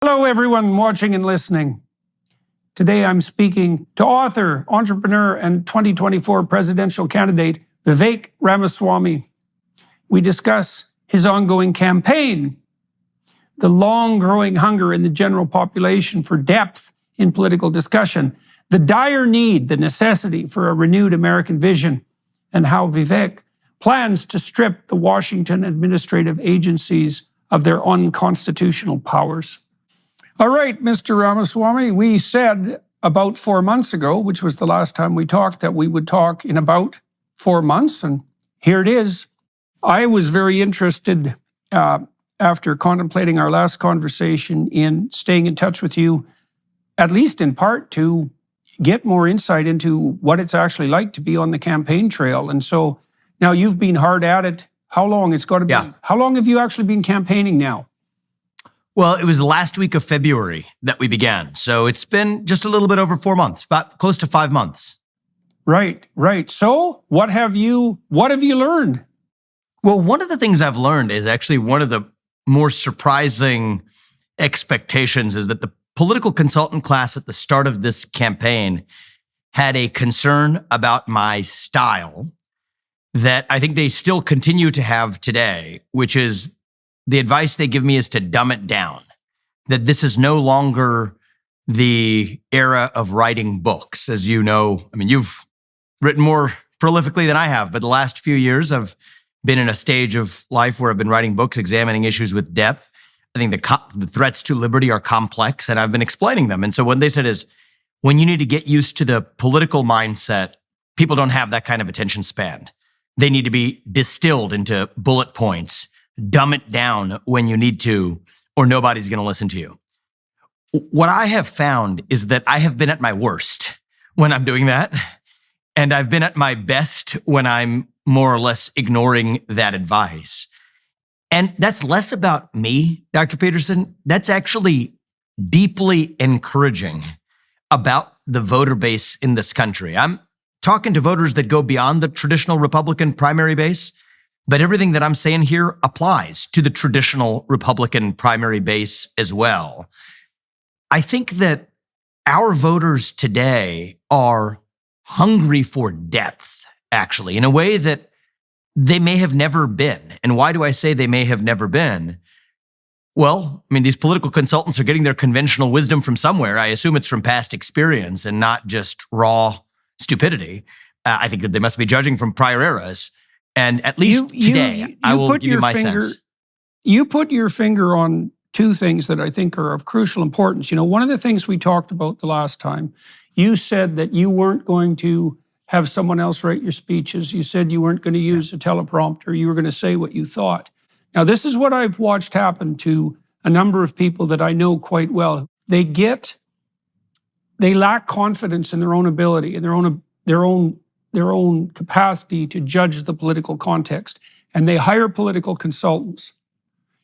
Hello, everyone watching and listening. Today I'm speaking to author, entrepreneur, and 2024 presidential candidate, Vivek Ramaswamy. We discuss his ongoing campaign, the long-growing hunger in the general population for depth in political discussion, the dire need, the necessity for a renewed American vision, and how Vivek plans to strip the Washington administrative agencies of their unconstitutional powers. All right, Mr. Ramaswamy, we said about 4 months ago, which was the last time we talked, that we would talk in about 4 months, and here it is. I was very interested after contemplating our last conversation in staying in touch with you, at least in part to get more insight into what it's actually like to be on the campaign trail. And so now you've been hard at it. How long? It's got to be. Yeah. How long have you actually been campaigning now? Well, it was the last week of February that we began. So it's been just a little bit over 4 months, about close to 5 months. Right. So what have you learned? Well, one of the things I've learned is actually one of the more surprising expectations is that the political consultant class at the start of this campaign had a concern about my style that I think they still continue to have today, which is the advice they give me is to dumb it down, that this is no longer the era of writing books. As you know, I mean, you've written more prolifically than I have, but the last few years I've been in a stage of life where I've been writing books, examining issues with depth. I think the threats to liberty are complex, and I've been explaining them. And so what they said is, when you need to get used to the political mindset, people don't have that kind of attention span. They need to be distilled into bullet points. Dumb it down when you need to, or nobody's going to listen to you. What I have found is that I have been at my worst when I'm doing that, and I've been at my best when I'm more or less ignoring that advice. And that's less about me, Dr. Peterson. That's actually deeply encouraging about the voter base in this country. I'm talking to voters that go beyond the traditional Republican primary base, but everything that I'm saying here applies to the traditional Republican primary base as well. I think that our voters today are hungry for depth, actually, in a way that they may have never been. And why do I say they may have never been? Well, I mean, these political consultants are getting their conventional wisdom from somewhere. I assume it's from past experience and not just raw stupidity. I think that they must be judging from prior eras. And at least today, I will give you my sense. You put your finger on two things that I think are of crucial importance. You know, one of the things we talked about the last time, you said that you weren't going to have someone else write your speeches. You said you weren't going to use a teleprompter. You were going to say what you thought. Now, this is what I've watched happen to a number of people that I know quite well. They lack confidence in their own ability and their own capacity to judge the political context. And they hire political consultants.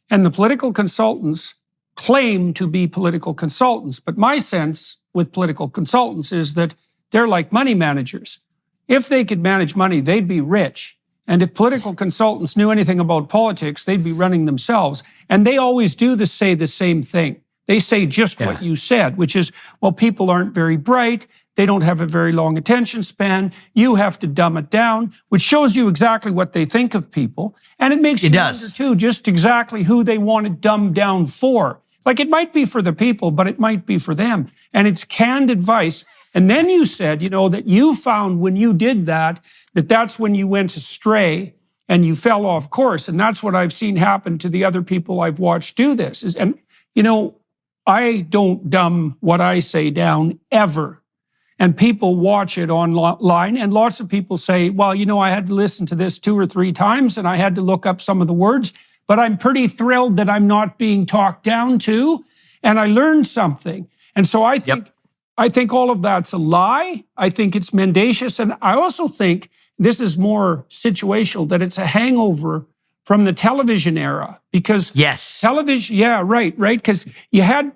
And the political consultants claim to be political consultants. But my sense with political consultants is that they're like money managers. If they could manage money, they'd be rich. And if political consultants knew anything about politics, they'd be running themselves. And they always say the same thing. They say just what you said, which is, well, people aren't very bright. They don't have a very long attention span. You have to dumb it down, which shows you exactly what they think of people. And it makes you wonder, too, just exactly who they want to dumb down for. Like, it might be for the people, but it might be for them. And it's canned advice. And then you said, you know, that you found when you did that, that's when you went astray and you fell off course. And that's what I've seen happen to the other people I've watched do this. And, you know, I don't dumb what I say down ever. And people watch it online, and lots of people say, well, you know, I had to listen to this 2 or 3 times, and I had to look up some of the words, but I'm pretty thrilled that I'm not being talked down to, and I learned something. And so I think all of that's a lie. I think it's mendacious, and I also think this is more situational, that it's a hangover from the television era, because television, because you had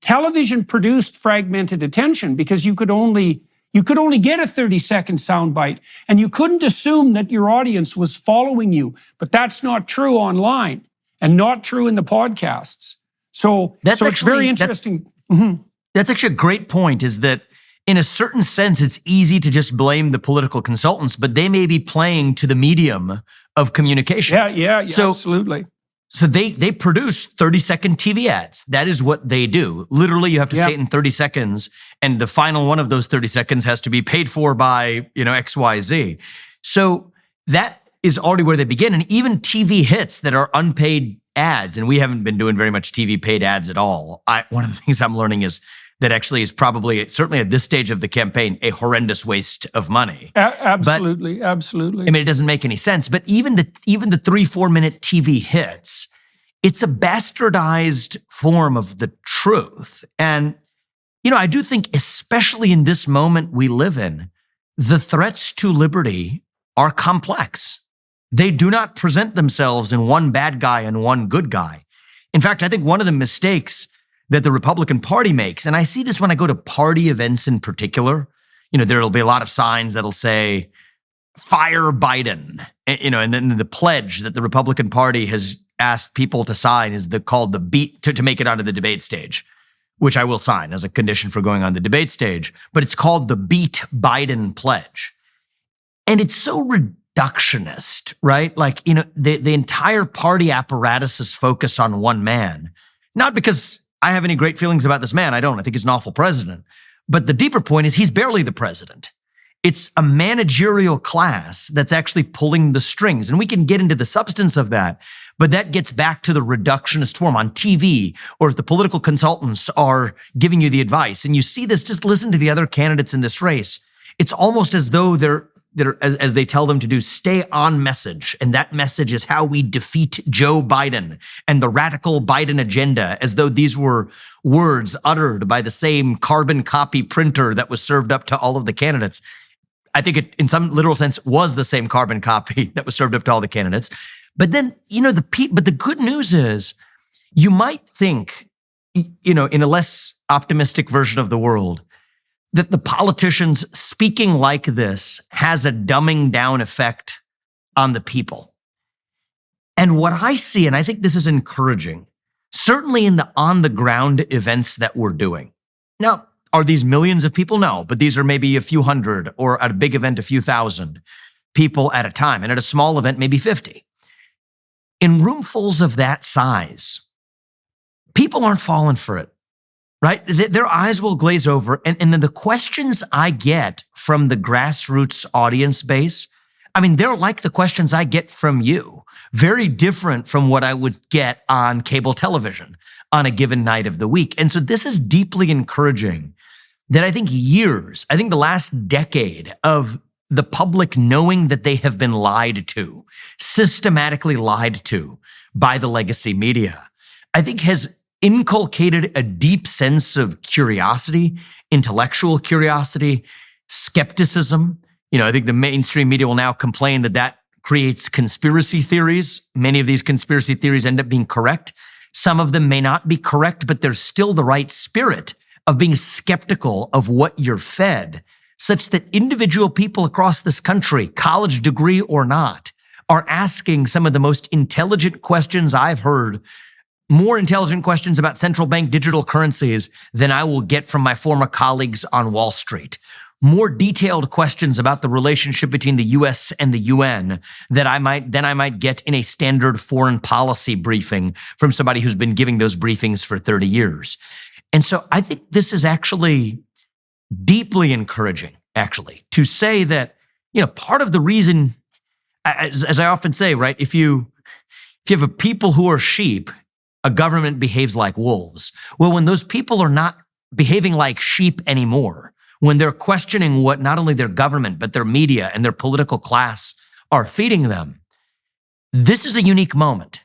television produced fragmented attention, because you could only get a 30-second soundbite, and you couldn't assume that your audience was following you. But that's not true online, and not true in the podcasts. So That's it's very interesting. Mhm. That's actually a great point, is that in a certain sense, it's easy to just blame the political consultants, but they may be playing to the medium of communication. Yeah, absolutely. So they produce 30-second TV ads. That is what they do. Literally, you have to say it in 30 seconds, and the final one of those 30 seconds has to be paid for by, XYZ. So that is already where they begin. And even TV hits that are unpaid ads, and we haven't been doing very much TV paid ads at all. One of the things I'm learning is that actually is probably, certainly at this stage of the campaign, a horrendous waste of money. Absolutely. I mean, it doesn't make any sense. But even the 3-4 minute TV hits, it's a bastardized form of the truth. And, I do think, especially in this moment we live in, the threats to liberty are complex. They do not present themselves in one bad guy and one good guy. In fact, I think one of the mistakes that the Republican Party makes, and I see this when I go to party events in particular, there'll be a lot of signs that'll say, fire Biden, and then the pledge that the Republican Party has asked people to sign is called the beat to make it onto the debate stage, which I will sign as a condition for going on the debate stage, but it's called the Beat Biden Pledge. And it's so reductionist, right? Like, the entire party apparatus' focus on one man, not because I have any great feelings about this man. I don't. I think he's an awful president. But the deeper point is he's barely the president. It's a managerial class that's actually pulling the strings. And we can get into the substance of that. But that gets back to the reductionist form on TV, or if the political consultants are giving you the advice. And you see this, just listen to the other candidates in this race. It's almost as though they're as they tell them to do, stay on message. And that message is how we defeat Joe Biden and the radical Biden agenda, as though these were words uttered by the same carbon copy printer that was served up to all of the candidates. I think it, in some literal sense, was the same carbon copy that was served up to all the candidates. But then, but the good news is, you might think, in a less optimistic version of the world, that the politicians speaking like this has a dumbing down effect on the people. And what I see, and I think this is encouraging, certainly in the on-the-ground events that we're doing. Now, are these millions of people? No, but these are maybe a few hundred, or at a big event, a few thousand people at a time. And at a small event, maybe 50. In roomfuls of that size, people aren't falling for it. Right? Their eyes will glaze over. And then the questions I get from the grassroots audience base, I mean, they're like the questions I get from you. Very different from what I would get on cable television on a given night of the week. And so this is deeply encouraging that I think the last decade of the public knowing that they have been lied to, systematically lied to by the legacy media, I think has inculcated a deep sense of curiosity, intellectual curiosity, skepticism. I think the mainstream media will now complain that creates conspiracy theories. Many of these conspiracy theories end up being correct. Some of them may not be correct, but there's still the right spirit of being skeptical of what you're fed, such that individual people across this country, college degree or not, are asking some of the most intelligent questions I've heard, more intelligent questions about central bank digital currencies than I will get from my former colleagues on Wall Street. More detailed questions about the relationship between the US and the UN than I might get in a standard foreign policy briefing from somebody who's been giving those briefings for 30 years. And so I think this is actually deeply encouraging, actually, to say that, part of the reason, as I often say, right, if you have a people who are sheep, a government behaves like wolves. Well, when those people are not behaving like sheep anymore, when they're questioning what not only their government, but their media and their political class are feeding them, this is a unique moment.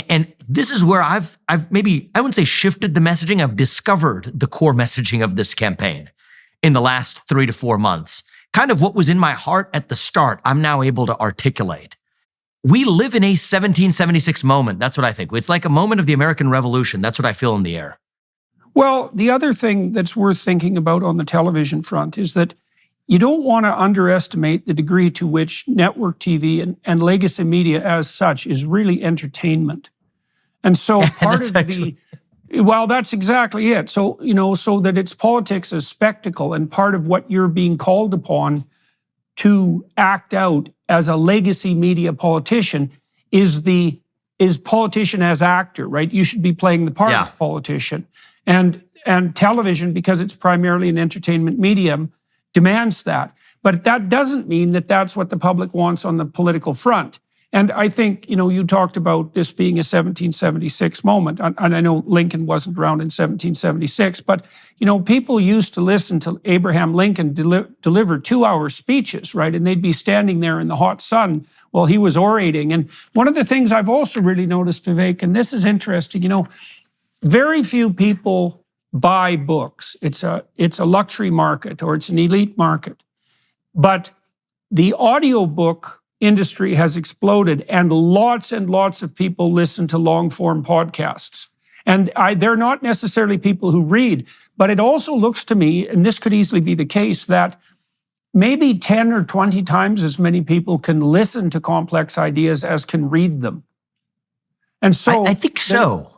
And this is where I've maybe, I wouldn't say shifted the messaging, I've discovered the core messaging of this campaign in the last 3 to 4 months. Kind of what was in my heart at the start, I'm now able to articulate. We live in a 1776 moment. That's what I think. It's like a moment of the American Revolution. That's what I feel in the air. Well, the other thing that's worth thinking about on the television front is that you don't want to underestimate the degree to which network TV and legacy media as such is really entertainment. And so Well, that's exactly it. So, so that it's politics as spectacle, and part of what you're being called upon to act out as a legacy media politician is politician as actor, right? You should be playing the part of politician. And television, because it's primarily an entertainment medium, demands that. But that doesn't mean that that's what the public wants on the political front. And I think, you talked about this being a 1776 moment. And I know Lincoln wasn't around in 1776, but, people used to listen to Abraham Lincoln deliver 2-hour speeches, right? And they'd be standing there in the hot sun while he was orating. And one of the things I've also really noticed, Vivek, and this is interesting, very few people buy books. It's a luxury market, or it's an elite market. But the audiobook industry has exploded, and lots of people listen to long-form podcasts. And they're not necessarily people who read, but it also looks to me, and this could easily be the case, that maybe 10 or 20 times as many people can listen to complex ideas as can read them. And so I think so.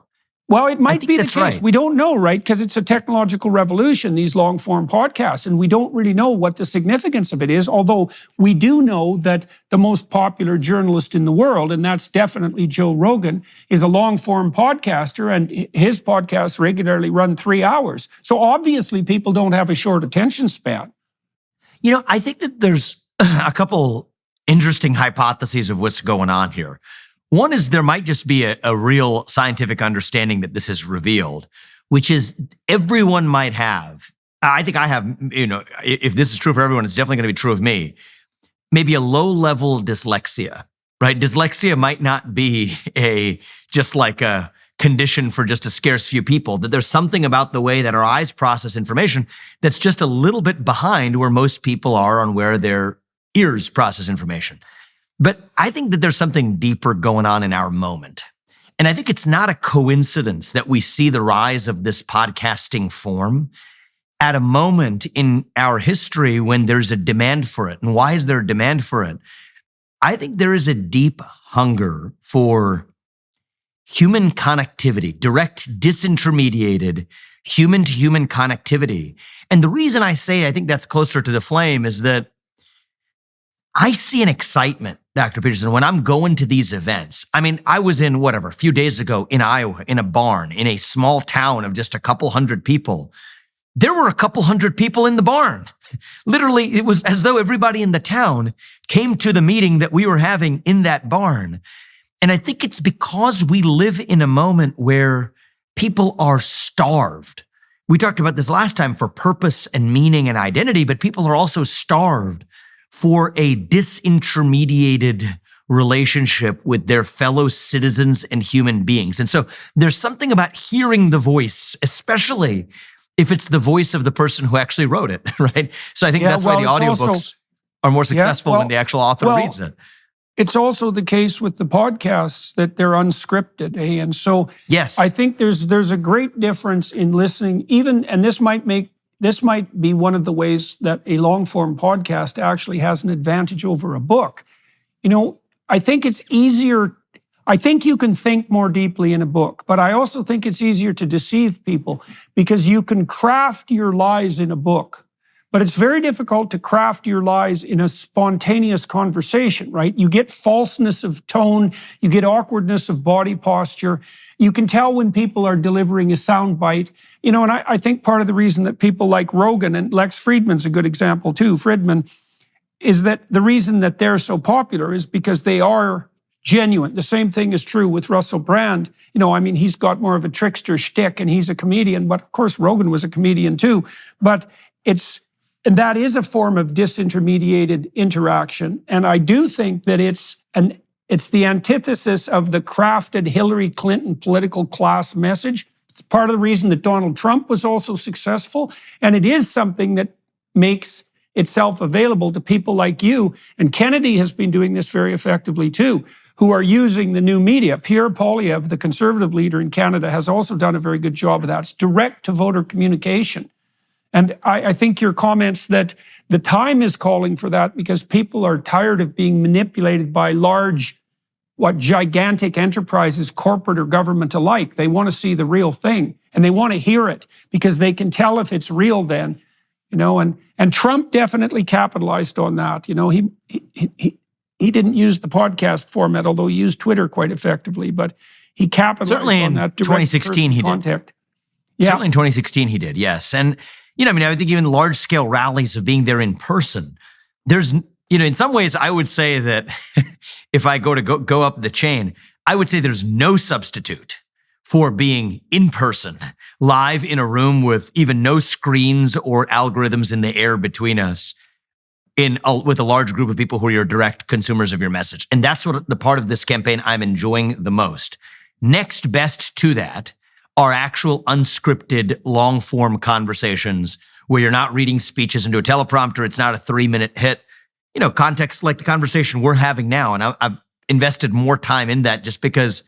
Well, it might be the case. Right. We don't know, right? Because it's a technological revolution, these long-form podcasts, and we don't really know what the significance of it is, although we do know that the most popular journalist in the world, and that's definitely Joe Rogan, is a long-form podcaster, and his podcasts regularly run 3 hours. So obviously people don't have a short attention span. I think that there's a couple interesting hypotheses of what's going on here. One is there might just be a real scientific understanding that this is revealed, which is everyone might have. I think I have, if this is true for everyone, it's definitely going to be true of me. Maybe a low-level dyslexia, right? Dyslexia might not be just like a condition for just a scarce few people, that there's something about the way that our eyes process information that's just a little bit behind where most people are on where their ears process information. But I think that there's something deeper going on in our moment. And I think it's not a coincidence that we see the rise of this podcasting form at a moment in our history when there's a demand for it. And why is there a demand for it? I think there is a deep hunger for human connectivity, direct, disintermediated, human-to-human connectivity. And the reason I say I think that's closer to the flame is that I see an excitement, Dr. Peterson, when I'm going to these events. I mean, I was in a few days ago in Iowa, in a barn, in a small town of just a couple hundred people. There were a couple hundred people in the barn. Literally, it was as though everybody in the town came to the meeting that we were having in that barn. And I think it's because we live in a moment where people are starved. We talked about this last time for purpose and meaning and identity, but people are also starved for a disintermediated relationship with their fellow citizens and human beings. And so there's something about hearing the voice, especially if it's the voice of the person who actually wrote it, right? So I think that's why the audiobooks are more successful when the actual author reads it. It's also the case with the podcasts that they're unscripted, And so yes, I think there's a great difference in listening, and this might be one of the ways that a long-form podcast actually has an advantage over a book. I think it's easier. I think you can think more deeply in a book, but I also think it's easier to deceive people because you can craft your lies in a book, but it's very difficult to craft your lies in a spontaneous conversation, right? You get falseness of tone, you get awkwardness of body posture. You can tell when people are delivering a soundbite, and I think part of the reason that people like Rogan, and Lex Friedman's a good example too, Friedman, is that the reason that they're so popular is because they are genuine. The same thing is true with Russell Brand. He's got more of a trickster shtick and he's a comedian, but of course Rogan was a comedian too. But that is a form of disintermediated interaction. And I do think that it's the antithesis of the crafted Hillary Clinton political class message. It's part of the reason that Donald Trump was also successful. And it is something that makes itself available to people like you. And Kennedy has been doing this very effectively too, who are using the new media. Pierre Poilievre, the conservative leader in Canada, has also done a very good job of that. It's direct-to-voter communication. And I think your comments that the time is calling for that because people are tired of being manipulated by large gigantic enterprises, corporate or government alike. They want to see the real thing, and they want to hear it because they can tell if it's real then, and Trump definitely capitalized on that. He didn't use the podcast format, although he used Twitter quite effectively, but he capitalized certainly on that. Certainly in 2016 he did. Yeah. Certainly in 2016 he did, yes. And, I think even large-scale rallies of being there in person, there's, in some ways I would say that if I go up the chain, I would say there's no substitute for being in person, live in a room with even no screens or algorithms in the air between us, with a large group of people who are your direct consumers of your message. And that's what the part of this campaign I'm enjoying the most. Next best to that are actual unscripted, long-form conversations where you're not reading speeches into a teleprompter. It's not a 3-minute hit. Context like the conversation we're having now. And I've invested more time in that just because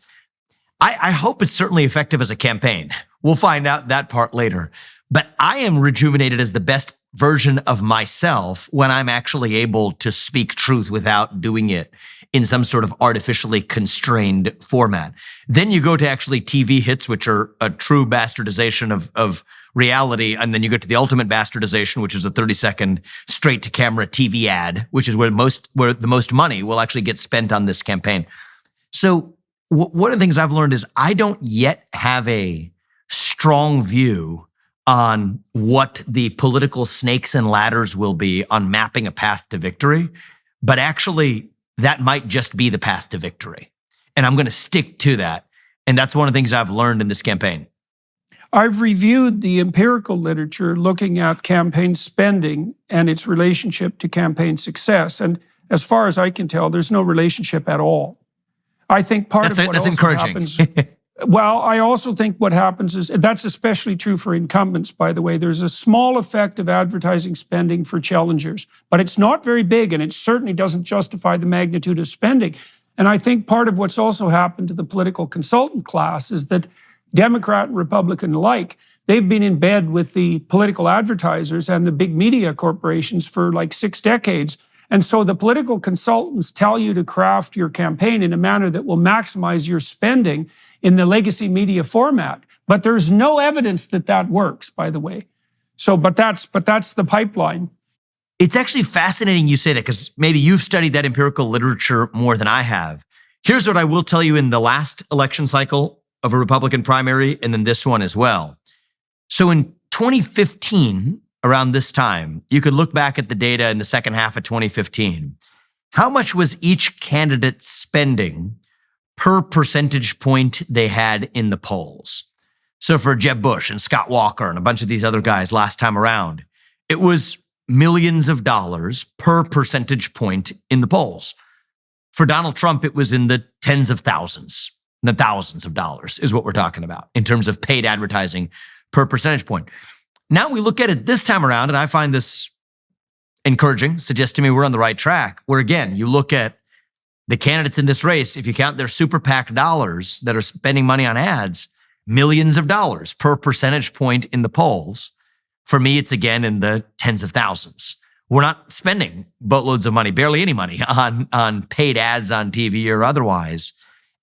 I hope it's certainly effective as a campaign. We'll find out that part later. But I am rejuvenated as the best version of myself when I'm actually able to speak truth without doing it in some sort of artificially constrained format. Then you go to actually TV hits, which are a true bastardization of reality. And then you get to the ultimate bastardization, which is a 30-second straight-to-camera TV ad, which is where the most money will actually get spent on this campaign. So one of the things I've learned is I don't yet have a strong view on what the political snakes and ladders will be on mapping a path to victory. But actually, that might just be the path to victory. And I'm going to stick to that. And that's one of the things I've learned in this campaign. I've reviewed the empirical literature looking at campaign spending and its relationship to campaign success. And as far as I can tell, there's no relationship at all. I think part of what also happens... Well, I also think what happens is, that's especially true for incumbents, by the way. There's a small effect of advertising spending for challengers, but it's not very big, and it certainly doesn't justify the magnitude of spending. And I think part of what's also happened to the political consultant class is that Democrat and Republican alike, they've been in bed with the political advertisers and the big media corporations for like 6 decades. And so the political consultants tell you to craft your campaign in a manner that will maximize your spending in the legacy media format. But there's no evidence that that works, by the way. So, but that's the pipeline. It's actually fascinating you say that, because maybe you've studied that empirical literature more than I have. Here's what I will tell you in the last election cycle of a Republican primary, and then this one as well. So in 2015, around this time, you could look back at the data in the second half of 2015. How much was each candidate spending per percentage point they had in the polls? So for Jeb Bush and Scott Walker and a bunch of these other guys last time around, it was millions of dollars per percentage point in the polls. For Donald Trump, it was in the tens of thousands, the thousands of dollars is what we're talking about in terms of paid advertising per percentage point. Now we look at it this time around, and I find this encouraging, suggests to me we're on the right track, where again, you look at the candidates in this race, if you count their super PAC dollars that are spending money on ads, millions of dollars per percentage point in the polls. For me, it's again in the tens of thousands. We're not spending boatloads of money, barely any money on paid ads on TV or otherwise.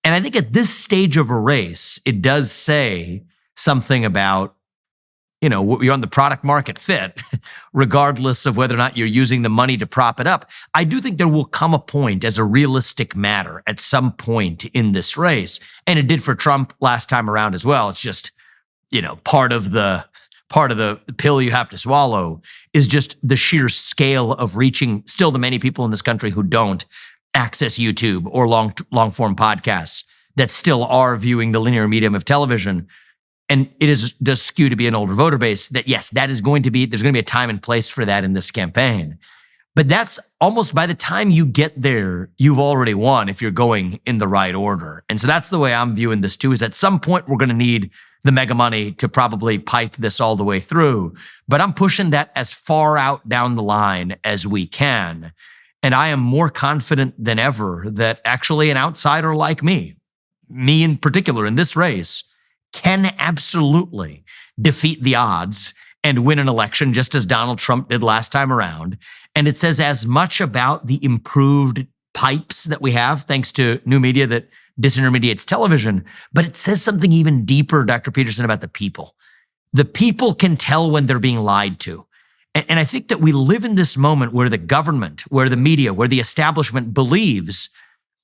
And I think at this stage of a race, it does say something about, you're on the product market fit, regardless of whether or not you're using the money to prop it up. I do think there will come a point as a realistic matter at some point in this race. And it did for Trump last time around as well. It's just, part of the pill you have to swallow is just the sheer scale of reaching still the many people in this country who don't access YouTube or long form podcasts that still are viewing the linear medium of television. And does skew to be an older voter base that, yes, there's going to be a time and place for that in this campaign. But that's almost by the time you get there, you've already won if you're going in the right order. And so that's the way I'm viewing this too, is at some point we're going to need the mega money to probably pipe this all the way through. But I'm pushing that as far out down the line as we can. And I am more confident than ever that actually an outsider like me in particular in this race, can absolutely defeat the odds and win an election just as Donald Trump did last time around. And it says as much about the improved pipes that we have, thanks to new media that disintermediates television. But it says something even deeper, Dr. Peterson, about the people. The people can tell when they're being lied to. And I think that we live in this moment where the government, where the media, where the establishment believes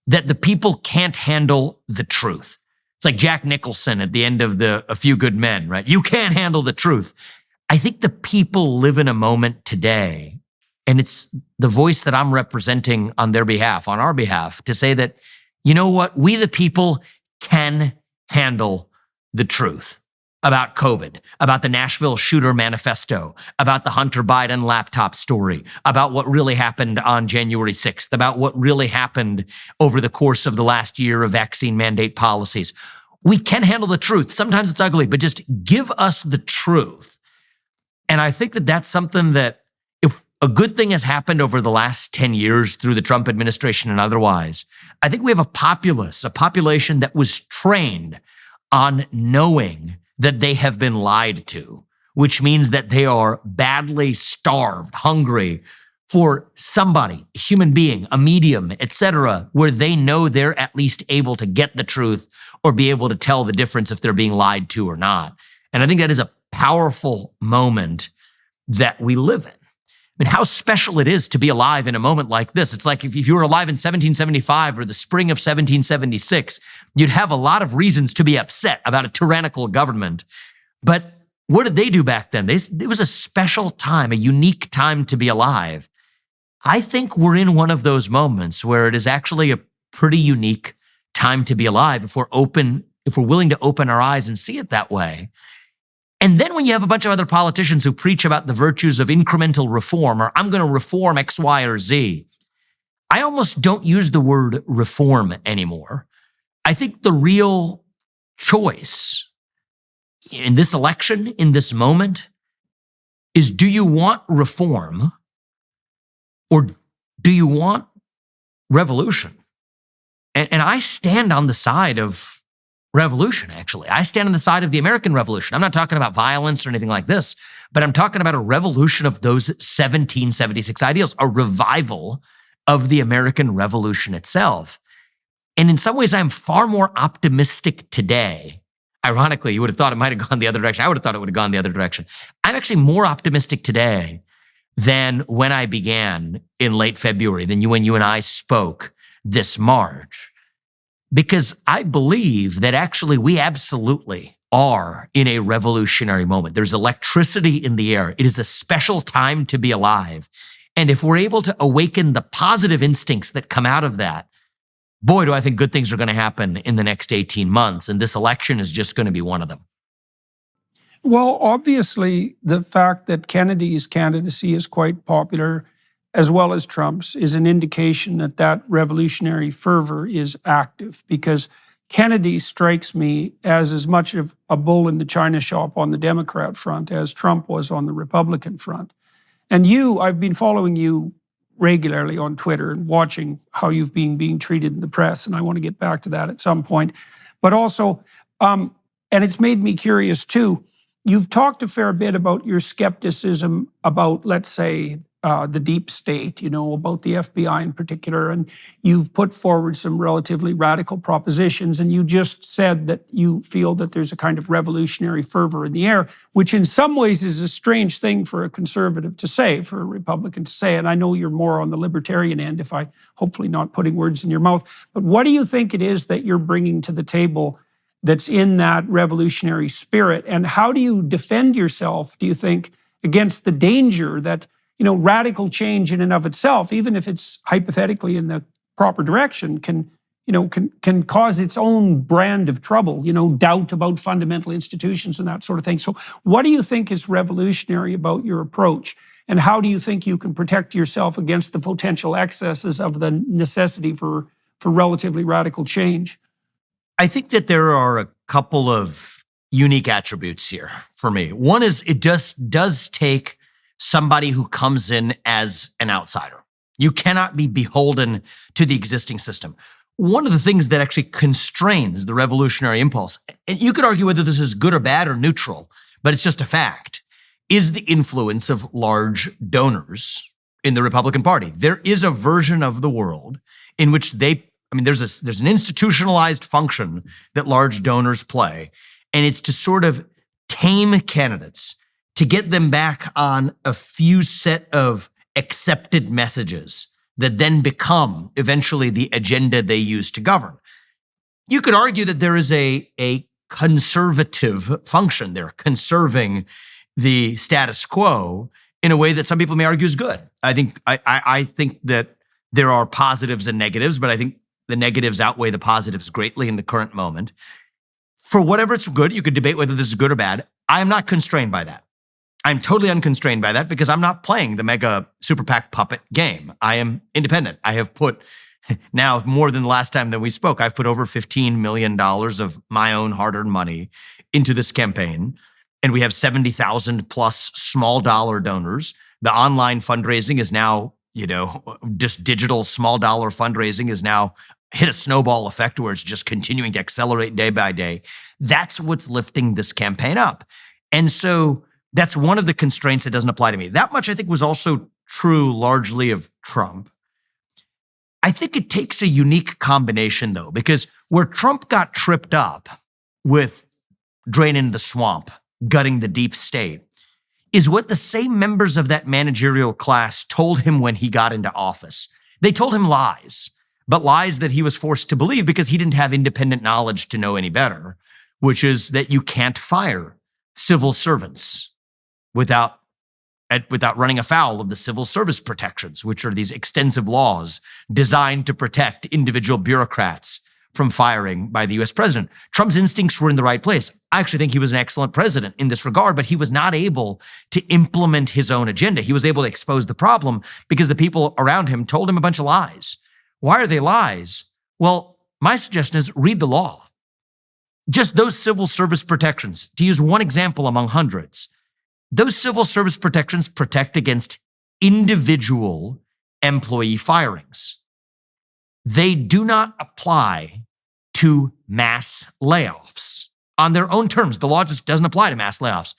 that the people can't handle the truth. It's like Jack Nicholson at the end of A Few Good Men, right? You can't handle the truth. I think the people live in a moment today, and it's the voice that I'm representing on their behalf, on our behalf, to say that, you know what? We, the people, can handle the truth about COVID, about the Nashville shooter manifesto, about the Hunter Biden laptop story, about what really happened on January 6th, about what really happened over the course of the last year of vaccine mandate policies. We can handle the truth. Sometimes it's ugly, but just give us the truth. And I think that that's something that, if a good thing has happened over the last 10 years through the Trump administration and otherwise, I think we have a population that was trained on knowing that they have been lied to, which means that they are badly starved, hungry for somebody, a human being, a medium, etc., where they know they're at least able to get the truth or be able to tell the difference if they're being lied to or not. And I think that is a powerful moment that we live in. I mean, how special it is to be alive in a moment like this. It's like if you were alive in 1775 or the spring of 1776, you'd have a lot of reasons to be upset about a tyrannical government. But what did they do back then? It was a special time, a unique time to be alive. I think we're in one of those moments where it is actually a pretty unique time to be alive if we're willing to open our eyes and see it that way. And then when you have a bunch of other politicians who preach about the virtues of incremental reform, or I'm going to reform X, Y, or Z, I almost don't use the word reform anymore. I think the real choice in this election, in this moment, is, do you want reform or do you want revolution? And I stand on the side of revolution, actually. I stand on the side of the American Revolution. I'm not talking about violence or anything like this, but I'm talking about a revolution of those 1776 ideals, a revival of the American Revolution itself. And in some ways, I'm far more optimistic today. Ironically, you would have thought it might have gone the other direction. I would have thought it would have gone the other direction. I'm actually more optimistic today than when I began in late February, when you and I spoke this March. Because I believe that actually we absolutely are in a revolutionary moment. There's electricity in the air. It is a special time to be alive. And if we're able to awaken the positive instincts that come out of that, boy, do I think good things are going to happen in the next 18 months. And this election is just going to be one of them. Well, obviously, the fact that Kennedy's candidacy is quite popular, as well as Trump's, is an indication that that revolutionary fervor is active, because Kennedy strikes me as much of a bull in the china shop on the Democrat front as Trump was on the Republican front. And I've been following you regularly on Twitter and watching how you've been being treated in the press, and I want to get back to that at some point. But also, and it's made me curious too, you've talked a fair bit about your skepticism about, let's say, the deep state, about the FBI in particular, and you've put forward some relatively radical propositions, and you just said that you feel that there's a kind of revolutionary fervor in the air, which in some ways is a strange thing for a conservative to say, for a Republican to say, and I know you're more on the libertarian end, if I hopefully not putting words in your mouth, but what do you think it is that you're bringing to the table that's in that revolutionary spirit, and how do you defend yourself, do you think, against the danger that radical change in and of itself, even if it's hypothetically in the proper direction, can cause its own brand of trouble, doubt about fundamental institutions and that sort of thing. So what do you think is revolutionary about your approach? And how do you think you can protect yourself against the potential excesses of the necessity for relatively radical change? I think that there are a couple of unique attributes here for me. One is it just does take somebody who comes in as an outsider. You cannot be beholden to the existing system. One of the things that actually constrains the revolutionary impulse, and you could argue whether this is good or bad or neutral, but it's just a fact, is the influence of large donors in the Republican Party. There is a version of the world in which there's an institutionalized function that large donors play, and it's to sort of tame candidates, to get them back on a few set of accepted messages that then become eventually the agenda they use to govern. You could argue that there is a conservative function there, conserving the status quo in a way that some people may argue is good. I think that there are positives and negatives, but I think the negatives outweigh the positives greatly in the current moment. For whatever it's good, you could debate whether this is good or bad. I am not constrained by that. I'm totally unconstrained by that because I'm not playing the mega super PAC puppet game. I am independent. I have put, now more than the last time that we spoke, I've put over $15 million of my own hard-earned money into this campaign. And we have 70,000 plus small dollar donors. The online fundraising is now, just digital small dollar fundraising is now hit a snowball effect where it's just continuing to accelerate day by day. That's what's lifting this campaign up. And so that's one of the constraints that doesn't apply to me. That much I think was also true largely of Trump. I think it takes a unique combination though, because where Trump got tripped up with draining the swamp, gutting the deep state, is what the same members of that managerial class told him when he got into office. They told him lies, but lies that he was forced to believe because he didn't have independent knowledge to know any better, which is that you can't fire civil servants without running afoul of the civil service protections, which are these extensive laws designed to protect individual bureaucrats from firing by the US president. Trump's instincts were in the right place. I actually think he was an excellent president in this regard, but he was not able to implement his own agenda. He was able to expose the problem because the people around him told him a bunch of lies. Why are they lies? Well, my suggestion is read the law. Just those civil service protections, to use one example among hundreds, those civil service protections protect against individual employee firings. They do not apply to mass layoffs on their own terms. The law just doesn't apply to mass layoffs.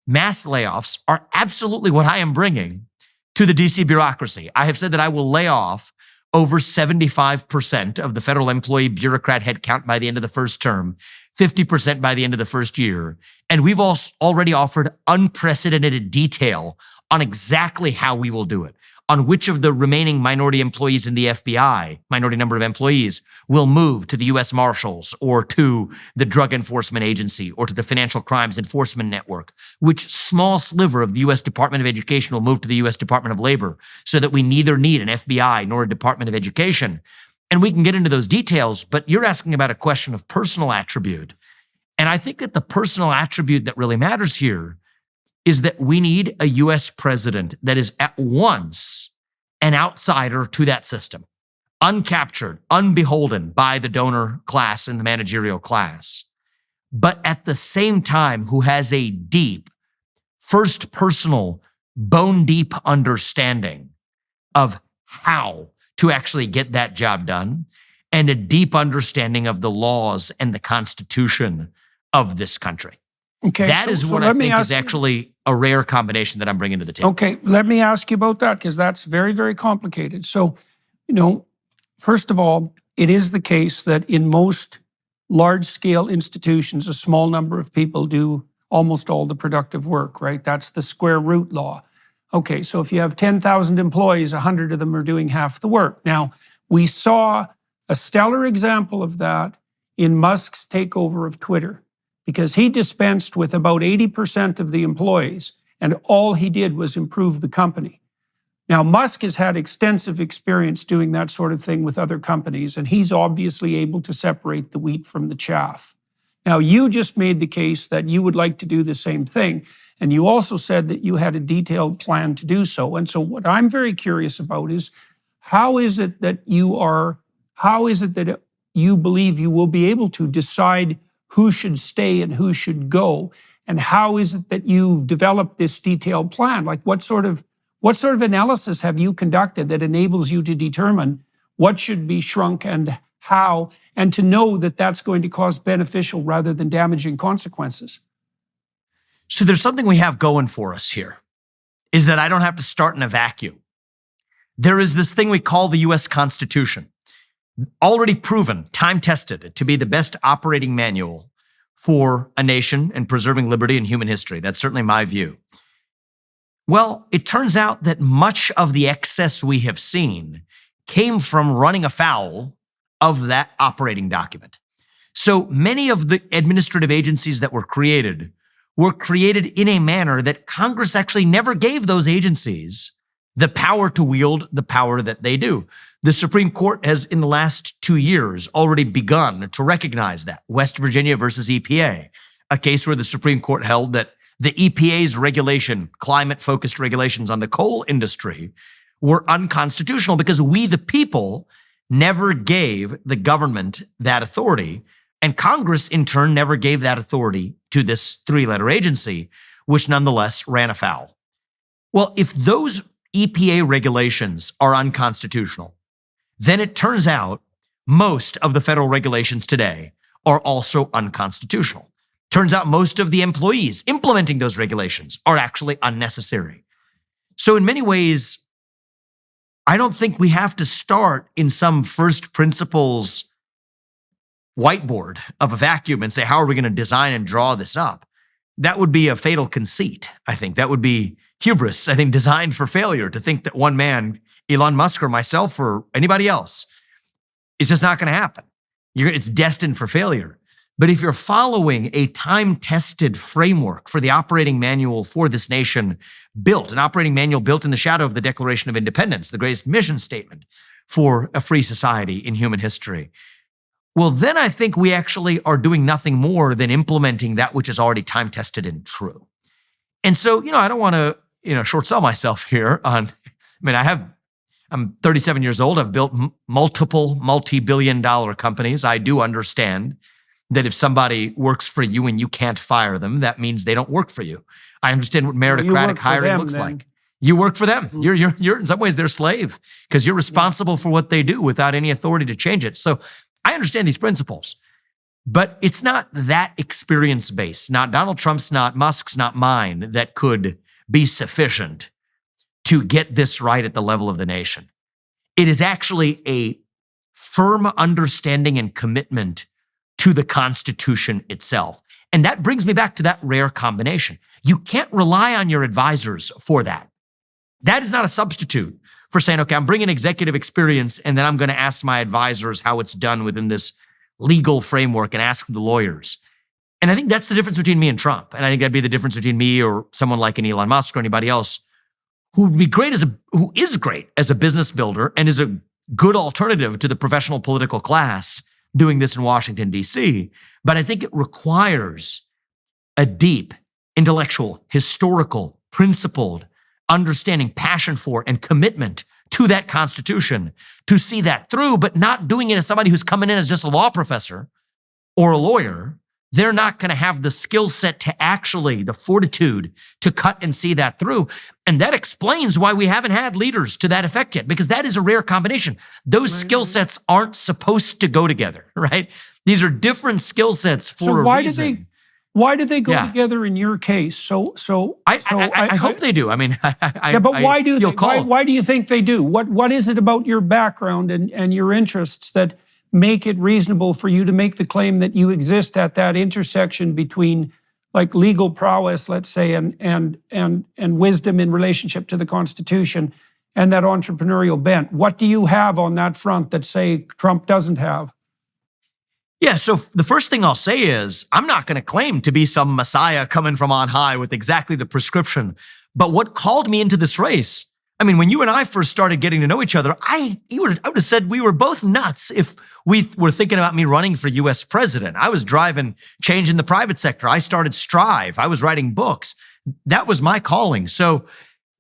Mass layoffs are absolutely what I am bringing to the DC bureaucracy. I have said that I will lay off over 75% of the federal employee bureaucrat headcount by the end of the first term, 50% by the end of the first year. And we've already offered unprecedented detail on exactly how we will do it, on which of the remaining minority employees in the FBI, minority number of employees, will move to the US Marshals or to the Drug Enforcement Agency or to the Financial Crimes Enforcement Network, which small sliver of the US Department of Education will move to the US Department of Labor, so that we neither need an FBI nor a Department of Education. And we can get into those details, but you're asking about a question of personal attribute. And I think that the personal attribute that really matters here is that we need a US president that is at once an outsider to that system, uncaptured, unbeholden by the donor class and the managerial class, but at the same time who has a deep, first personal, bone deep understanding of how to actually get that job done, and a deep understanding of the laws and the Constitution of this country. Okay, that is what I think is actually a rare combination that I'm bringing to the table. Okay, let me ask you about that, because that's very, very complicated. So, first of all, it is the case that in most large-scale institutions, a small number of people do almost all the productive work, right? That's the square root law. Okay, so if you have 10,000 employees, 100 of them are doing half the work. Now, we saw a stellar example of that in Musk's takeover of Twitter, because he dispensed with about 80% of the employees, and all he did was improve the company. Now, Musk has had extensive experience doing that sort of thing with other companies, and he's obviously able to separate the wheat from the chaff. Now, you just made the case that you would like to do the same thing, and you also said that you had a detailed plan to do so. And so what I'm very curious about is, how is it that you believe you will be able to decide who should stay and who should go? And how is it that you've developed this detailed plan? Like, what sort of analysis have you conducted that enables you to determine what should be shrunk and how, and to know that that's going to cause beneficial rather than damaging consequences? So there's something we have going for us here, is that I don't have to start in a vacuum. There is this thing we call the US Constitution, already proven, time-tested, to be the best operating manual for a nation and preserving liberty in human history. That's certainly my view. Well, it turns out that much of the excess we have seen came from running afoul of that operating document. So many of the administrative agencies that were created in a manner that Congress actually never gave those agencies the power to wield the power that they do. The Supreme Court has, in the last 2 years, already begun to recognize that. West Virginia versus EPA, a case where the Supreme Court held that the EPA's climate-focused regulations on the coal industry, were unconstitutional because we, the people, never gave the government that authority. And Congress, in turn, never gave that authority to this 3-letter agency, which nonetheless ran afoul. Well, if those EPA regulations are unconstitutional, then it turns out most of the federal regulations today are also unconstitutional. Turns out most of the employees implementing those regulations are actually unnecessary. So in many ways, I don't think we have to start in some first principles whiteboard of a vacuum and say, how are we going to design and draw this up? That would be a fatal conceit, I think. That would be hubris, I think, designed for failure, to think that one man, Elon Musk or myself or anybody else, is just not going to happen. It's destined for failure. But if you're following a time-tested framework for the operating manual for this nation, an operating manual built in the shadow of the Declaration of Independence, the greatest mission statement for a free society in human history, well, then I think we actually are doing nothing more than implementing that which is already time-tested and true. And so, I don't want to, short sell myself here on, I'm 37 years old. I've built multiple multi-billion-dollar companies. I do understand that if somebody works for you and you can't fire them, that means they don't work for you. I understand what meritocratic hiring looks like. You work for them. You're in some ways their slave because you're responsible for what they do without any authority to change it. So I understand these principles, but it's not that experience-based, not Donald Trump's, not Musk's, not mine, that could be sufficient to get this right at the level of the nation. It is actually a firm understanding and commitment to the Constitution itself. And that brings me back to that rare combination. You can't rely on your advisors for that. That is not a substitute for saying, okay, I'm bringing executive experience and then I'm going to ask my advisors how it's done within this legal framework and ask the lawyers. And I think that's the difference between me and Trump. And I think that'd be the difference between me or someone like an Elon Musk or anybody else who is great as a business builder and is a good alternative to the professional political class doing this in Washington, D.C. But I think it requires a deep, intellectual, historical, principled understanding, passion for, and commitment to that Constitution to see that through, but not doing it as somebody who's coming in as just a law professor or a lawyer. They're not going to have the skill set to the fortitude to cut and see that through. And that explains why we haven't had leaders to that effect yet, because that is a rare combination. Those skill sets aren't supposed to go together, right? These are different skill sets for a reason. Why did they go together in your case? I hope they do. Why do they? Why do you think they do? What is it about your background and your interests that make it reasonable for you to make the claim that you exist at that intersection between, like, legal prowess, let's say, and wisdom in relationship to the Constitution and that entrepreneurial bent? What do you have on that front that, say, Trump doesn't have? Yeah, so the first thing I'll say is I'm not going to claim to be some messiah coming from on high with exactly the prescription. But what called me into this race, when you and I first started getting to know each other, I would have said we were both nuts if we were thinking about me running for U.S. president. I was driving change in the private sector. I started Strive. I was writing books. That was my calling. So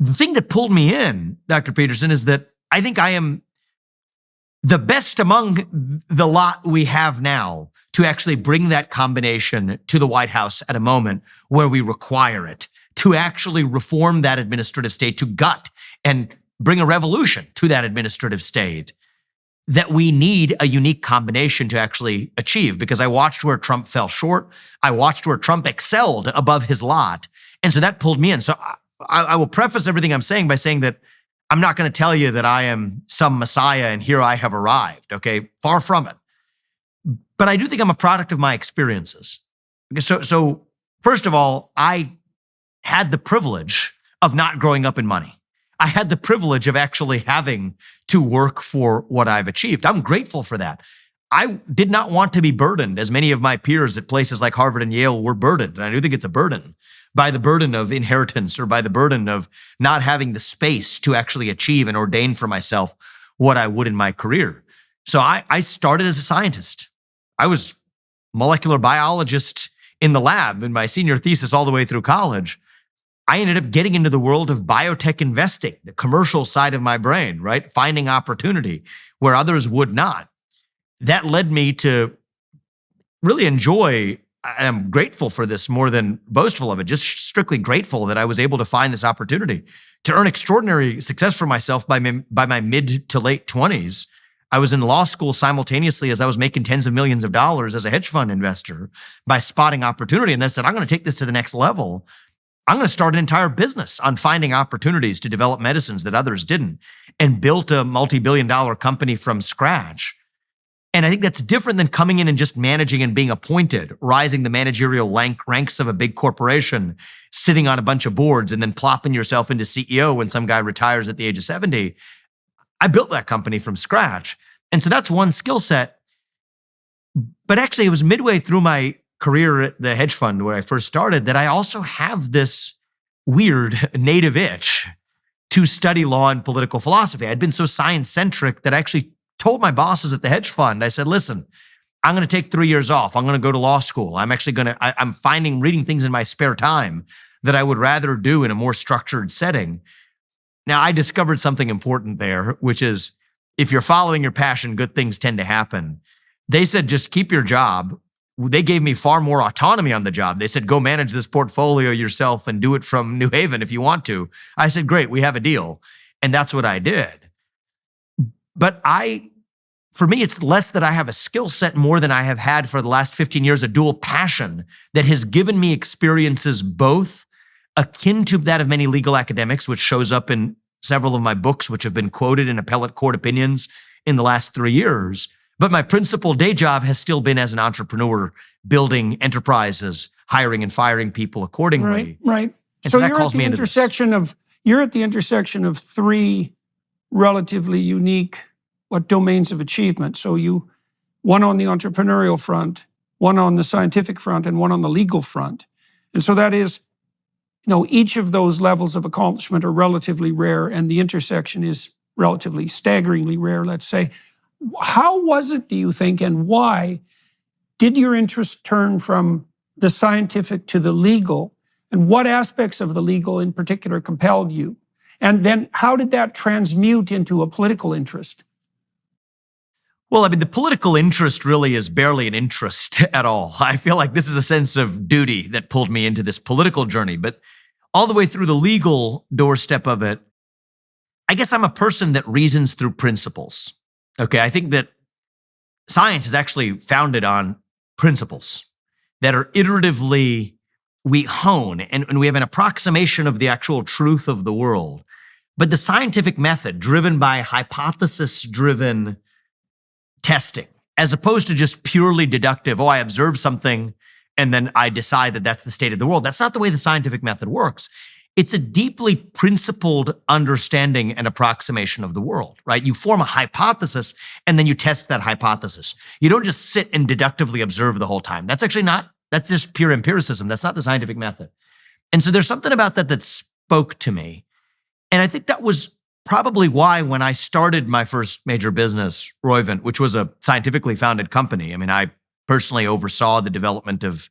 the thing that pulled me in, Dr. Peterson, is that I think I am the best among the lot we have now to actually bring that combination to the White House at a moment where we require it, to actually reform that administrative state, to gut and bring a revolution to that administrative state that we need a unique combination to actually achieve. Because I watched where Trump fell short. I watched where Trump excelled above his lot. And so that pulled me in. So I will preface everything I'm saying by saying that I'm not going to tell you that I am some messiah and here I have arrived, okay? Far from it. But I do think I'm a product of my experiences. Okay, so first of all, I had the privilege of not growing up in money. I had the privilege of actually having to work for what I've achieved. I'm grateful for that. I did not want to be burdened, as many of my peers at places like Harvard and Yale were burdened. And I do think it's a burden, by the burden of inheritance or by the burden of not having the space to actually achieve and ordain for myself what I would in my career. So I started as a scientist. I was molecular biologist in the lab in my senior thesis all the way through college. I ended up getting into the world of biotech investing, the commercial side of my brain, right? Finding opportunity where others would not. That led me to really enjoy, and I'm grateful for this more than boastful of it, just strictly grateful that I was able to find this opportunity to earn extraordinary success for myself by my mid to late 20s. I was in law school simultaneously as I was making tens of millions of dollars as a hedge fund investor by spotting opportunity. And then said, I'm going to take this to the next level. I'm going to start an entire business on finding opportunities to develop medicines that others didn't, and built a multi-billion-dollar company from scratch. And I think that's different than coming in and just managing and being appointed, rising the managerial ranks of a big corporation, sitting on a bunch of boards, and then plopping yourself into CEO when some guy retires at the age of 70. I built that company from scratch. And so that's one skill set. But actually, it was midway through my career at the hedge fund where I first started that I also have this weird native itch to study law and political philosophy. I'd been so science-centric that I actually told my bosses at the hedge fund, I said, listen, I'm going to take 3 years off. I'm going to go to law school. I'm reading things in my spare time that I would rather do in a more structured setting. Now, I discovered something important there, which is if you're following your passion, good things tend to happen. They said, just keep your job. They gave me far more autonomy on the job. They said, go manage this portfolio yourself and do it from New Haven if you want to. I said, great, we have a deal. And that's what I did. But for me, it's less that I have a skill set more than I have had for the last 15 years, a dual passion that has given me experiences both akin to that of many legal academics, which shows up in several of my books, which have been quoted in appellate court opinions in the last 3 years. But my principal day job has still been as an entrepreneur, building enterprises, hiring and firing people accordingly. Right. And So that you're calls at me the into this. you're at the intersection of three relatively unique domains of achievement. So one on the entrepreneurial front, one on the scientific front, and one on the legal front. And so that is, each of those levels of accomplishment are relatively rare, and the intersection is relatively staggeringly rare, let's say. How was it, do you think, and why did your interest turn from the scientific to the legal? And what aspects of the legal in particular compelled you? And then how did that transmute into a political interest? Well, the political interest really is barely an interest at all. I feel like this is a sense of duty that pulled me into this political journey. But all the way through the legal doorstep of it, I guess I'm a person that reasons through principles. Okay, I think that science is actually founded on principles that are iteratively, we hone and we have an approximation of the actual truth of the world. But the scientific method, driven by hypothesis-driven testing, as opposed to just purely deductive, I observe something and then I decide that that's the state of the world. That's not the way the scientific method works. It's a deeply principled understanding and approximation of the world, right? You form a hypothesis and then you test that hypothesis. You don't just sit and deductively observe the whole time. That's just pure empiricism. That's not the scientific method. And so there's something about that spoke to me. And I think that was probably why when I started my first major business, Roivant, which was a scientifically founded company, I personally oversaw the development of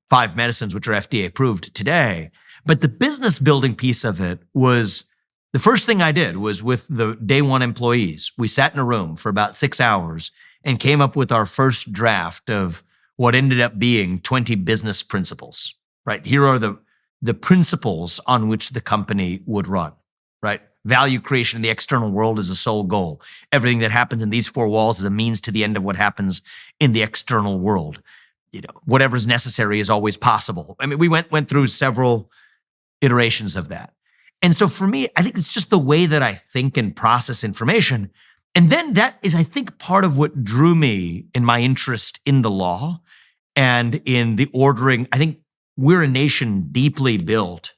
5 medicines which are FDA approved today. But the business building piece of it was, the first thing I did was with the day one employees. We sat in a room for about 6 hours and came up with our first draft of what ended up being 20 business principles, right? Here are the principles on which the company would run, right? Value creation in the external world is a sole goal. Everything that happens in these 4 walls is a means to the end of what happens in the external world. Whatever's necessary is always possible. We went through several iterations of that. And so for me, I think it's just the way that I think and process information. And then that is, I think, part of what drew me in my interest in the law and in the ordering. I think we're a nation deeply built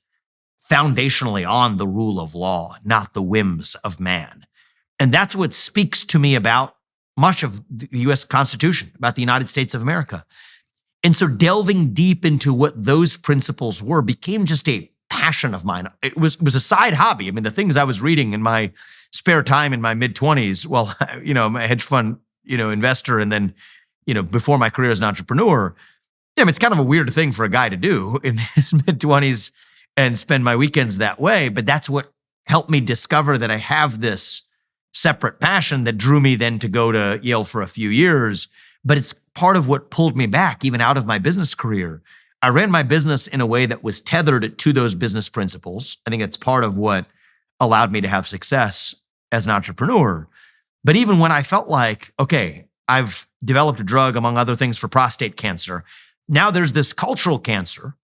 foundationally on the rule of law, not the whims of man. And that's what speaks to me about much of the US Constitution, about the United States of America. And so delving deep into what those principles were became just a passion of mine. It was a side hobby. I mean, the things I was reading in my spare time in my mid-20s, well, I'm a hedge fund, investor, and then, before my career as an entrepreneur, it's kind of a weird thing for a guy to do in his mid-20s and spend my weekends that way. But that's what helped me discover that I have this separate passion that drew me then to go to Yale for a few years. But it's part of what pulled me back even out of my business career. I ran my business in a way that was tethered to those business principles. I think that's part of what allowed me to have success as an entrepreneur. But even when I felt like, okay, I've developed a drug, among other things, for prostate cancer, now there's this cultural cancer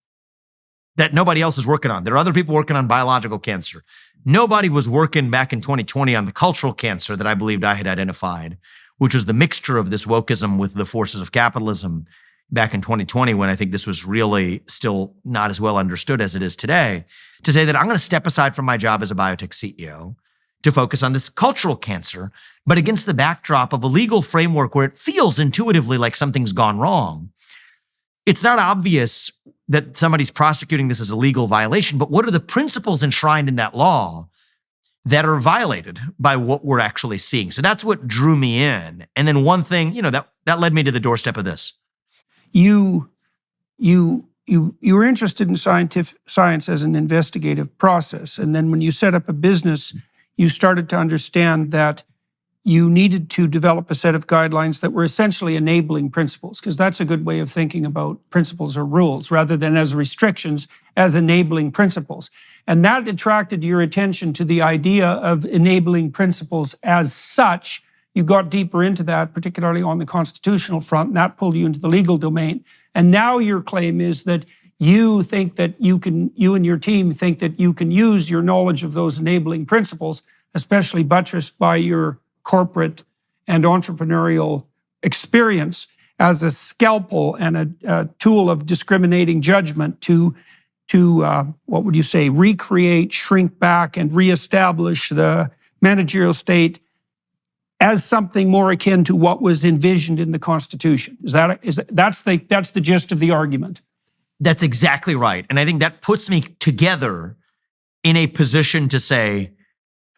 that nobody else is working on. There are other people working on biological cancer. Nobody was working back in 2020 on the cultural cancer that I believed I had identified, which was the mixture of this wokeism with the forces of capitalism back in 2020, when I think this was really still not as well understood as it is today, to say that I'm going to step aside from my job as a biotech CEO to focus on this cultural cancer, but against the backdrop of a legal framework where it feels intuitively like something's gone wrong. It's not obvious that somebody's prosecuting this as a legal violation, but what are the principles enshrined in that law that are violated by what we're actually seeing? So that's what drew me in. And then one thing, that led me to the doorstep of this. You were interested in science as an investigative process. And then when you set up a business, you started to understand that you needed to develop a set of guidelines that were essentially enabling principles, because that's a good way of thinking about principles or rules, rather than as restrictions, as enabling principles. And that attracted your attention to the idea of enabling principles as such. You got deeper into that, particularly on the constitutional front, and that pulled you into the legal domain. And now your claim is that you think that you and your team think that you can use your knowledge of those enabling principles, especially buttressed by your corporate and entrepreneurial experience, as a scalpel and a tool of discriminating judgment to what would you say, recreate, shrink back, and reestablish the managerial state as something more akin to what was envisioned in the Constitution. That's the gist of the argument? That's exactly right. And I think that puts me together in a position to say,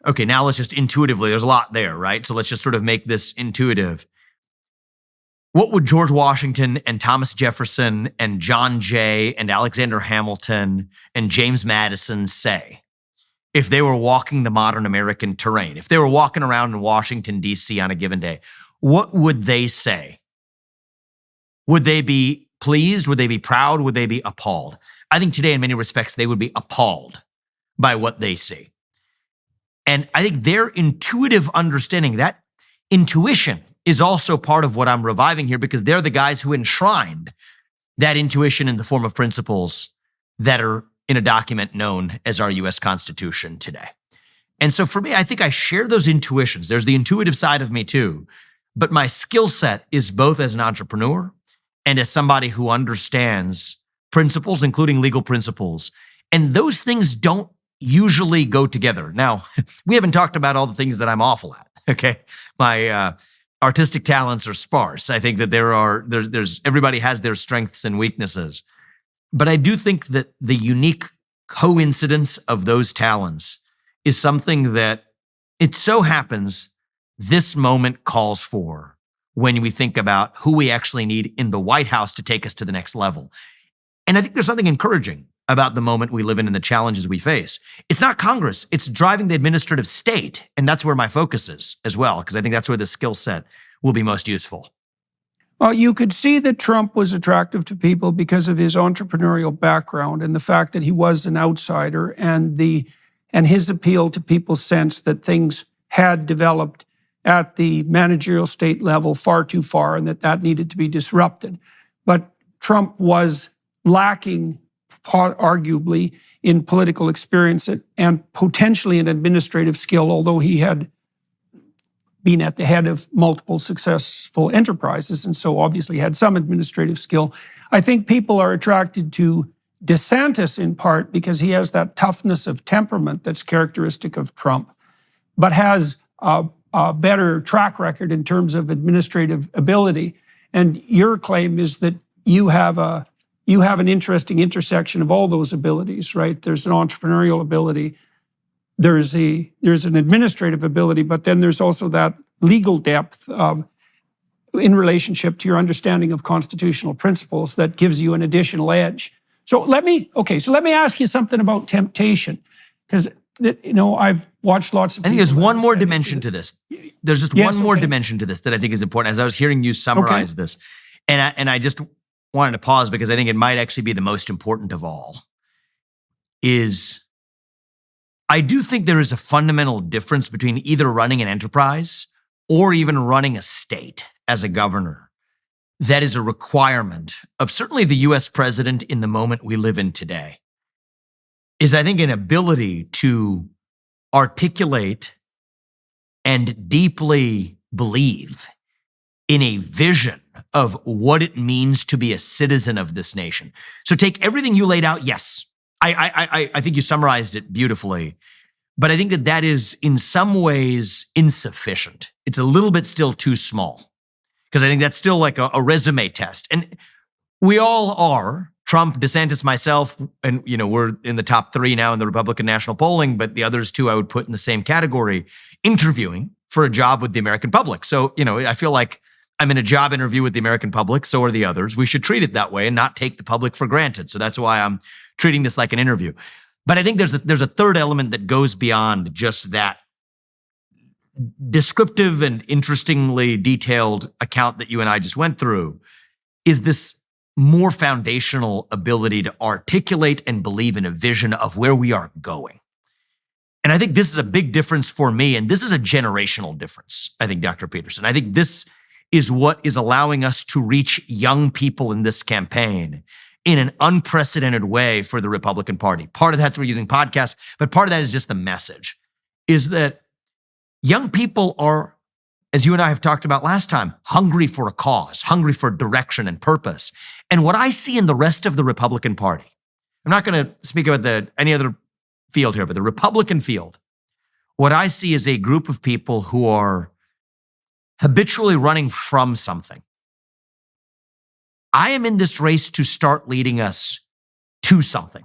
okay, now let's just intuitively, there's a lot there, right? So let's just sort of make this intuitive. What would George Washington and Thomas Jefferson and John Jay and Alexander Hamilton and James Madison say if they were walking the modern American terrain, if they were walking around in Washington, D.C. on a given day? What would they say? Would they be pleased? Would they be proud? Would they be appalled? I think today, in many respects, they would be appalled by what they see. And I think their intuitive understanding, that intuition, is also part of what I'm reviving here, because they're the guys who enshrined that intuition in the form of principles that are in a document known as our US Constitution today. And so for me, I think I share those intuitions. There's the intuitive side of me too, but my skill set is both as an entrepreneur and as somebody who understands principles, including legal principles. And those things don't usually go together. Now, we haven't talked about all the things that I'm awful at, okay? My artistic talents are sparse. I think that there's everybody has their strengths and weaknesses. But I do think that the unique coincidence of those talents is something that it so happens this moment calls for when we think about who we actually need in the White House to take us to the next level. And I think there's something encouraging about the moment we live in and the challenges we face. It's not Congress, it's driving the administrative state. And that's where my focus is as well, because I think that's where the skill set will be most useful. Well, you could see that Trump was attractive to people because of his entrepreneurial background and the fact that he was an outsider, and his appeal to people's sense that things had developed at the managerial state level far too far and that needed to be disrupted. But Trump was lacking arguably in political experience and potentially in administrative skill, although he had been at the head of multiple successful enterprises and so obviously had some administrative skill. I think people are attracted to DeSantis in part because he has that toughness of temperament that's characteristic of Trump, but has a better track record in terms of administrative ability. And your claim is that you have an interesting intersection of all those abilities, right? There's an entrepreneurial ability, there's an administrative ability, but then there's also that legal depth in relationship to your understanding of constitutional principles that gives you an additional edge. So let me ask you something about temptation, because I've watched lots of. I think there's one more dimension to this. There's just one more dimension to this that I think is important. As I was hearing you summarize this, and I just wanted to pause because I think it might actually be the most important of all. Is I do think there is a fundamental difference between either running an enterprise or even running a state as a governor. That is a requirement of certainly the US president in the moment we live in today, is I think an ability to articulate and deeply believe in a vision of what it means to be a citizen of this nation. So take everything you laid out. Yes, I think you summarized it beautifully, but I think that is in some ways insufficient. It's a little bit still too small. Because I think that's still like a resume test. And we all are, Trump, DeSantis, myself, and we're in the top 3 now in the Republican national polling, but the others 2 I would put in the same category, interviewing for a job with the American public. So, I feel like I'm in a job interview with the American public, so are the others. We should treat it that way and not take the public for granted. So that's why I'm treating this like an interview. But I think there's a third element that goes beyond just that descriptive and interestingly detailed account that you and I just went through, is this more foundational ability to articulate and believe in a vision of where we are going. And I think this is a big difference for me, and this is a generational difference, I think, Dr. Peterson. I think this is what is allowing us to reach young people in this campaign in an unprecedented way for the Republican Party. Part of that's we're using podcasts, but part of that is just the message, is that young people are, as you and I have talked about last time, hungry for a cause, hungry for direction and purpose. And what I see in the rest of the Republican Party, I'm not going to speak about any other field here, but the Republican field, what I see is a group of people who are habitually running from something. I am in this race to start leading us to something,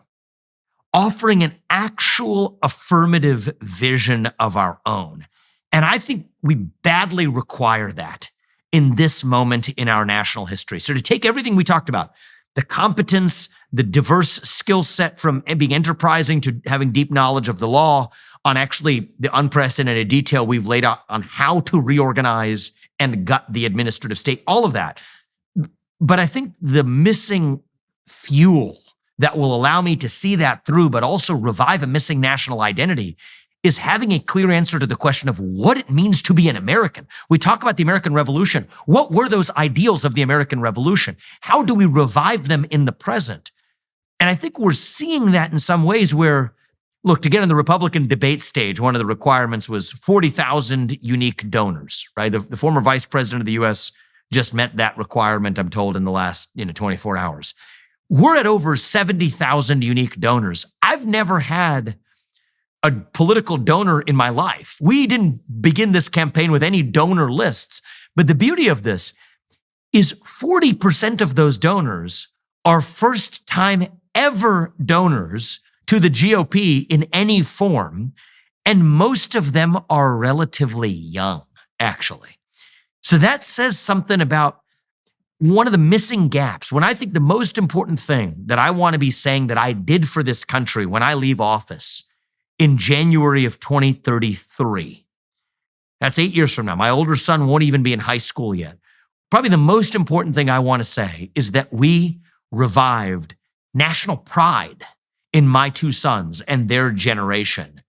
offering an actual affirmative vision of our own. And I think we badly require that in this moment in our national history. So to take everything we talked about, the competence, the diverse skill set from being enterprising to having deep knowledge of the law, on actually the unprecedented detail we've laid out on how to reorganize and gut the administrative state, all of that. But I think the missing fuel that will allow me to see that through, but also revive a missing national identity, is having a clear answer to the question of what it means to be an American. We talk about the American Revolution. What were those ideals of the American Revolution? How do we revive them in the present? And I think we're seeing that in some ways where, look, to get on the Republican debate stage, one of the requirements was 40,000 unique donors, right? The former vice president of the U.S. just met that requirement, I'm told, in the last 24 hours. We're at over 70,000 unique donors. I've never had a political donor in my life. We didn't begin this campaign with any donor lists, but the beauty of this is 40% of those donors are first-time ever donors to the GOP in any form, and most of them are relatively young, actually. So that says something about one of the missing gaps. When I think the most important thing that I want to be saying that I did for this country when I leave office in January of 2033. That's 8 years from now. My older son won't even be in high school yet. Probably the most important thing I want to say is that we revived national pride in my 2 sons and their generation.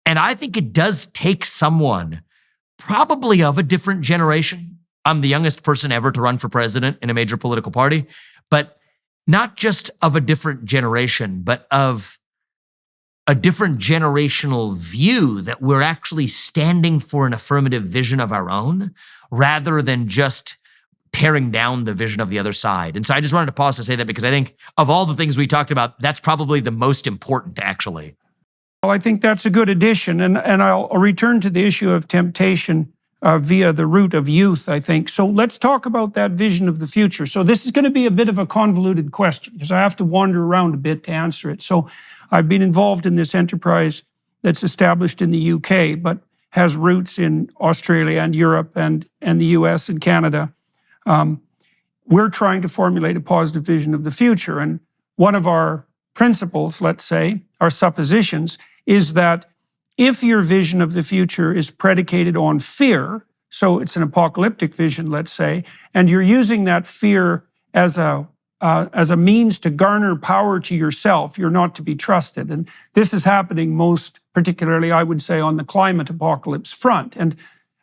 And I think it does take someone probably of a different generation. I'm the youngest person ever to run for president in a major political party, but not just of a different generation, but of a different generational view that we're actually standing for an affirmative vision of our own rather than just tearing down the vision of the other side. And so I just wanted to pause to say that because I think of all the things we talked about, that's probably the most important, actually. Well, I think that's a good addition. And I'll return to the issue of temptation via the root of youth, I think. So let's talk about that vision of the future. So this is going to be a bit of a convoluted question because I have to wander around a bit to answer it. So I've been involved in this enterprise that's established in the UK, but has roots in Australia and Europe and the US and Canada. We're trying to formulate a positive vision of the future. And one of our principles, let's say, our suppositions, is that if your vision of the future is predicated on fear, so it's an apocalyptic vision, let's say, and you're using that fear as a means to garner power to yourself, you're not to be trusted. And this is happening most particularly, I would say, on the climate apocalypse front. And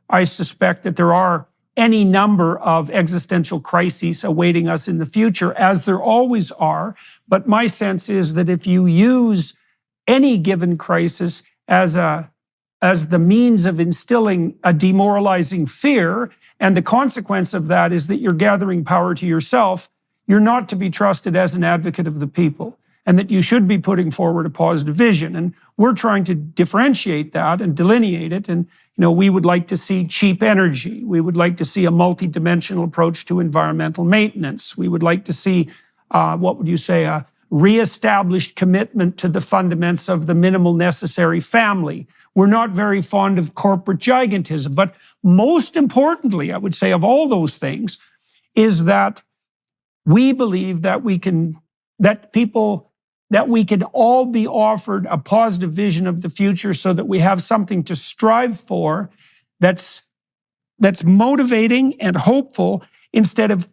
I suspect that there are any number of existential crises awaiting us in the future, as there always are. But my sense is that if you use any given crisis as the means of instilling a demoralizing fear, and the consequence of that is that you're gathering power to yourself, you're not to be trusted as an advocate of the people, and that you should be putting forward a positive vision. And we're trying to differentiate that and delineate it. And we would like to see cheap energy. We would like to see a multidimensional approach to environmental maintenance. We would like to see, a reestablished commitment to the fundamentals of the minimal necessary family. We're not very fond of corporate gigantism. But most importantly, I would say, of all those things, is that we believe that we can all be offered a positive vision of the future so that we have something to strive for that's motivating and hopeful, instead of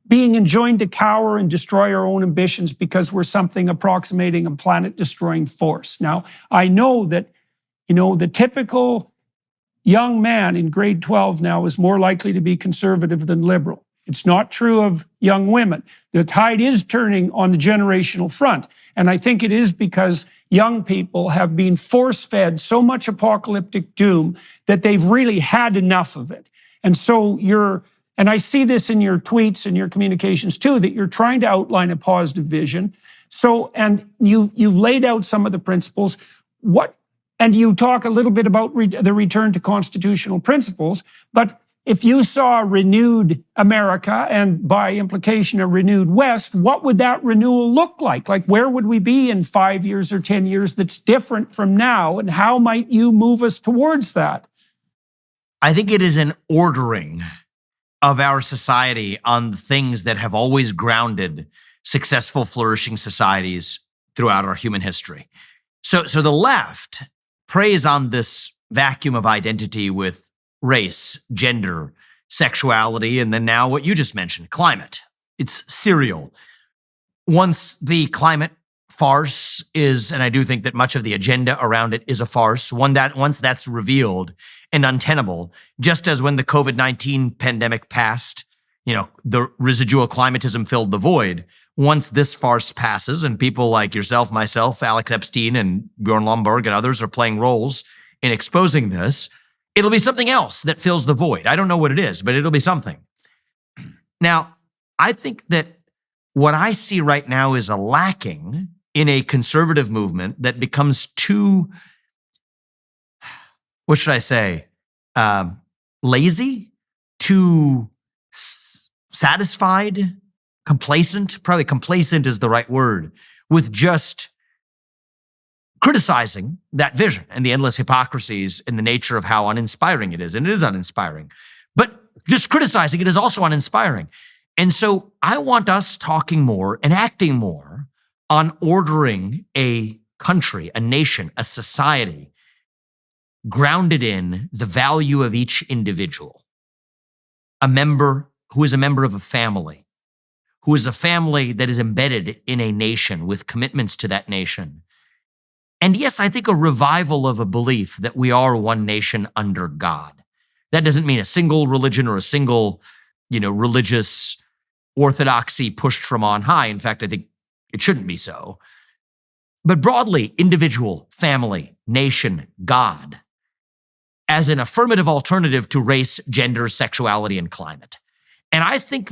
being enjoined to cower and destroy our own ambitions because we're something approximating a planet-destroying force. Now, I know that, the typical young man in grade 12 now is more likely to be conservative than liberal. It's not true of young women. The tide is turning on the generational front. And I think it is because young people have been force-fed so much apocalyptic doom that they've really had enough of it. And so and I see this in your tweets and your communications too, that you're trying to outline a positive vision. So, and you've laid out some of the principles. And you talk a little bit about the return to constitutional principles, but if you saw a renewed America, and by implication a renewed West, what would that renewal look like? Like, where would we be in 5 years or 10 years that's different from now? And how might you move us towards that? I think it is an ordering of our society on the things that have always grounded successful, flourishing societies throughout our human history. So the left preys on this vacuum of identity with race, gender, sexuality, and then now what you just mentioned, climate. It's serial. Once the climate farce is, and I do think that much of the agenda around it is a farce, once that's revealed and untenable, just as when the COVID-19 pandemic passed, the residual climatism filled the void. Once this farce passes and people like yourself, myself, Alex Epstein, and Bjorn Lomborg and others are playing roles in exposing this, it'll be something else that fills the void. I don't know what it is, but it'll be something. Now, I think that what I see right now is a lacking in a conservative movement that becomes too, what should I say, lazy, too satisfied, complacent. Probably complacent is the right word, with just criticizing that vision and the endless hypocrisies in the nature of how uninspiring it is. And it is uninspiring. But just criticizing it is also uninspiring. And so I want us talking more and acting more on ordering a country, a nation, a society grounded in the value of each individual. A member who is a member of a family, who is a family that is embedded in a nation with commitments to that nation. And yes, I think a revival of a belief that we are one nation under God. That doesn't mean a single religion or a single, religious orthodoxy pushed from on high. In fact, I think it shouldn't be so. But broadly, individual, family, nation, God, as an affirmative alternative to race, gender, sexuality, and climate. And I think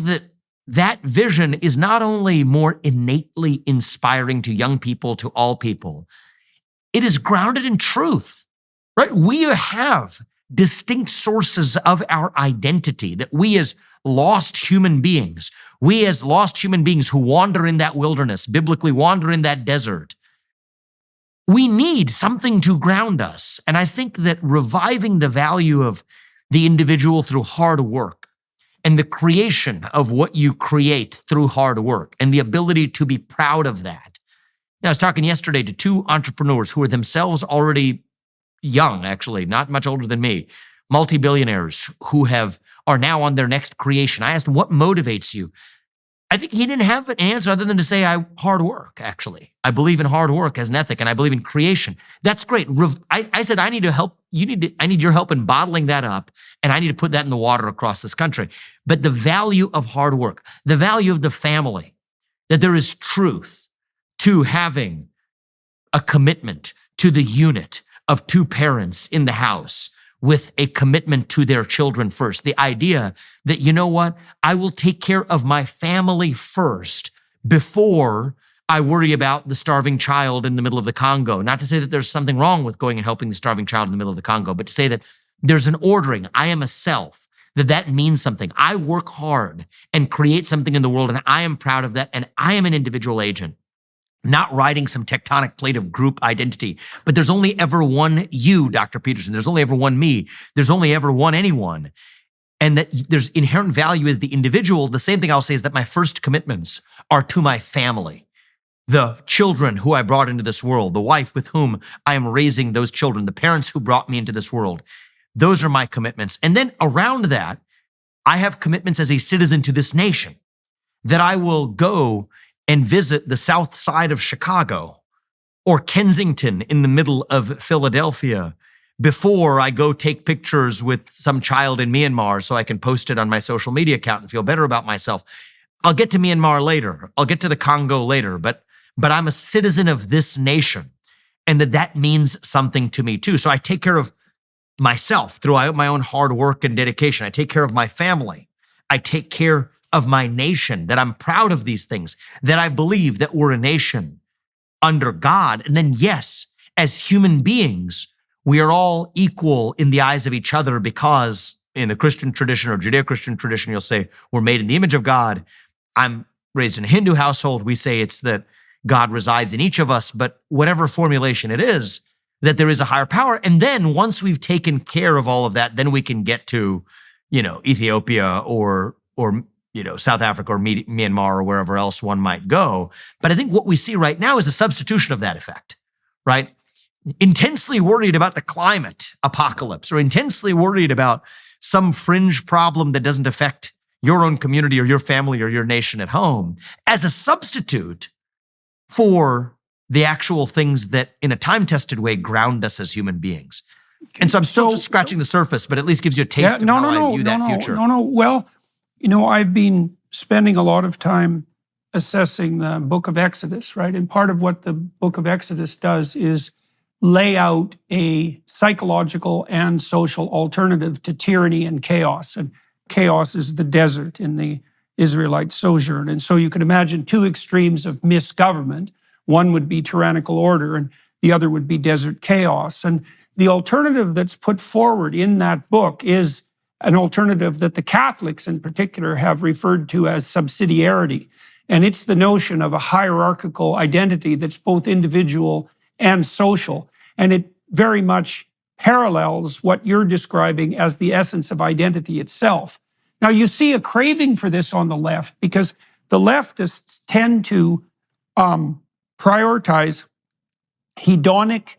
that vision is not only more innately inspiring to young people, to all people, it is grounded in truth, right? We have distinct sources of our identity that we as lost human beings, who wander in that wilderness, biblically wander in that desert, we need something to ground us. And I think that reviving the value of the individual through hard work and the creation of what you create through hard work and the ability to be proud of that. I was talking yesterday to two entrepreneurs who are themselves already young, actually, not much older than me, multi-billionaires who are now on their next creation. I asked them, what motivates you? I think he didn't have an answer other than to say, hard work, actually. I believe in hard work as an ethic, and I believe in creation. That's great. I said, I need to help. I need your help in bottling that up, and I need to put that in the water across this country. But the value of hard work, the value of the family, that there is truth to having a commitment to the unit of two parents in the house with a commitment to their children first. The idea that, you know what, I will take care of my family first before I worry about the starving child in the middle of the Congo. Not to say that there's something wrong with going and helping the starving child in the middle of the Congo, but to say that there's an ordering. I am a self, that means something. I work hard and create something in the world, and I am proud of that, and I am an individual agent. Not riding some tectonic plate of group identity, but there's only ever one you, Dr. Peterson. There's only ever one me. There's only ever one anyone. And that there's inherent value as the individual. The same thing I'll say is that my first commitments are to my family, the children who I brought into this world, the wife with whom I am raising those children, the parents who brought me into this world. Those are my commitments. And then around that, I have commitments as a citizen to this nation, that I will go and visit the south side of Chicago or Kensington in the middle of Philadelphia before I go take pictures with some child in Myanmar so I can post it on my social media account and feel better about myself. I'll get to Myanmar later. I'll get to the Congo later, but I'm a citizen of this nation, and that means something to me too. So I take care of myself through my own hard work and dedication. I take care of my family. I take care of my nation, that I'm proud of these things, that I believe that we're a nation under God. And then, yes, as human beings, we are all equal in the eyes of each other because in the Christian tradition or Judeo-Christian tradition, you'll say we're made in the image of God. I'm raised in a Hindu household. We say it's that God resides in each of us, but whatever formulation it is, that there is a higher power. And then once we've taken care of all of that, then we can get to, Ethiopia or South Africa or Myanmar or wherever else one might go. But I think what we see right now is a substitution of that effect, right? Intensely worried about the climate apocalypse or intensely worried about some fringe problem that doesn't affect your own community or your family or your nation at home as a substitute for the actual things that in a time-tested way ground us as human beings. And so I'm still just scratching the surface, but at least gives you a taste of how I view that future. Well, I've been spending a lot of time assessing the book of Exodus, right? And part of what the book of Exodus does is lay out a psychological and social alternative to tyranny and chaos. And chaos is the desert in the Israelite sojourn. And so you can imagine two extremes of misgovernment. One would be tyrannical order and the other would be desert chaos. And the alternative that's put forward in that book is an alternative that the Catholics in particular have referred to as subsidiarity. And it's the notion of a hierarchical identity that's both individual and social. And it very much parallels what you're describing as the essence of identity itself. Now, you see a craving for this on the left because the leftists tend to prioritize hedonic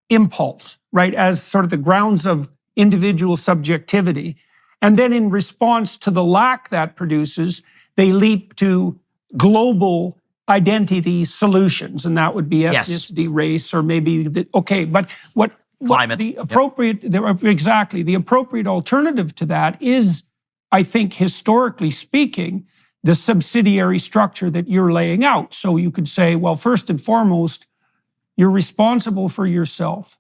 impulse, right, as sort of the grounds of individual subjectivity. And then in response to the lack that produces, they leap to global identity solutions. And that would be ethnicity, race, or maybe, but what climate. The appropriate, exactly, the appropriate alternative to that is, I think, historically speaking, the subsidiary structure that you're laying out. So you could say, well, first and foremost, you're responsible for yourself.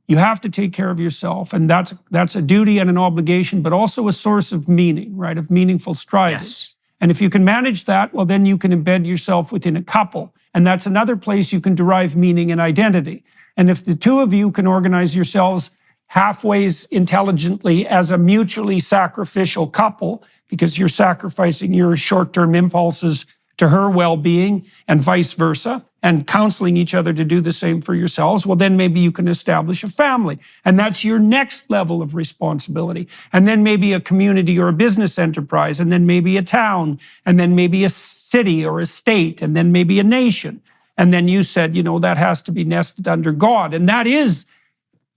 You have to take care of yourself, and that's a duty and an obligation, but also a source of meaning, right? Of meaningful striving. Yes. And if you can manage that, well, then you can embed yourself within a couple. And that's another place you can derive meaning and identity. And if the two of you can organize yourselves halfway intelligently as a mutually sacrificial couple, because you're sacrificing your short-term impulses to her well-being and vice versa, and counseling each other to do the same for yourselves, well, then maybe you can establish a family. And that's your next level of responsibility. And then maybe a community or a business enterprise, and then maybe a town, and then maybe a city or a state, and then maybe a nation. And then you said, that has to be nested under God. And that is,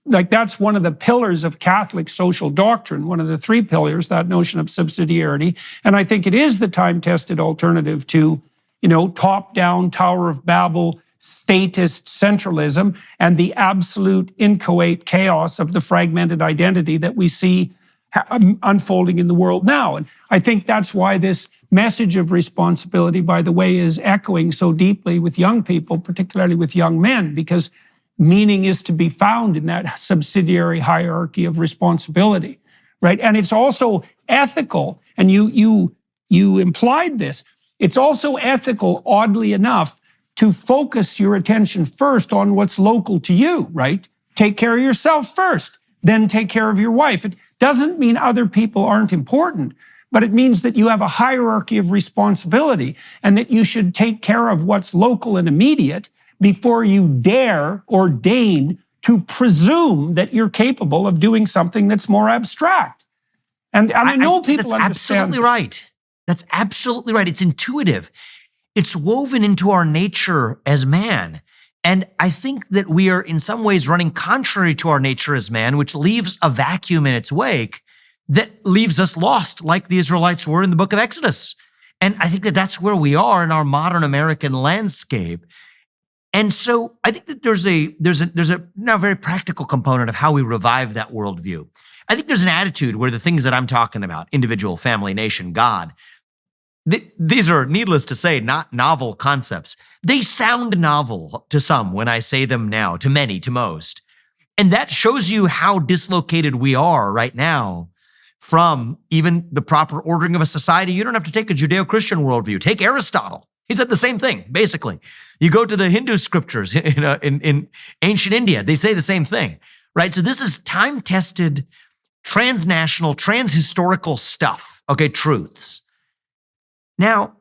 that's one of the pillars of Catholic social doctrine, one of the three pillars, that notion of subsidiarity. And I think it is the time-tested alternative to top-down Tower of Babel, statist centralism, and the absolute inchoate chaos of the fragmented identity that we see unfolding in the world now. And I think that's why this message of responsibility, by the way, is echoing so deeply with young people, particularly with young men, because meaning is to be found in that subsidiary hierarchy of responsibility, right? And it's also ethical, and you implied this. It's also ethical, oddly enough, to focus your attention first on what's local to you, right? Take care of yourself first, then take care of your wife. It doesn't mean other people aren't important, but it means that you have a hierarchy of responsibility and that you should take care of what's local and immediate before you dare or deign to presume that you're capable of doing something that's more abstract. And I know people understand absolutely this. Right. That's absolutely right. It's intuitive. It's woven into our nature as man. And I think that we are in some ways running contrary to our nature as man, which leaves a vacuum in its wake that leaves us lost, like the Israelites were in the book of Exodus. And I think that that's where we are in our modern American landscape. And so I think that there's a now very practical component of how we revive that worldview. I think there's an attitude where the things that I'm talking about, individual, family, nation, God, these are, needless to say, not novel concepts. They sound novel to some when I say them now, to many, to most. And that shows you how dislocated we are right now from even the proper ordering of a society. You don't have to take a Judeo-Christian worldview. Take Aristotle. He said the same thing, basically. You go to the Hindu scriptures in ancient India, they say the same thing, right? So this is time-tested, transnational, transhistorical stuff, okay, truths. Now,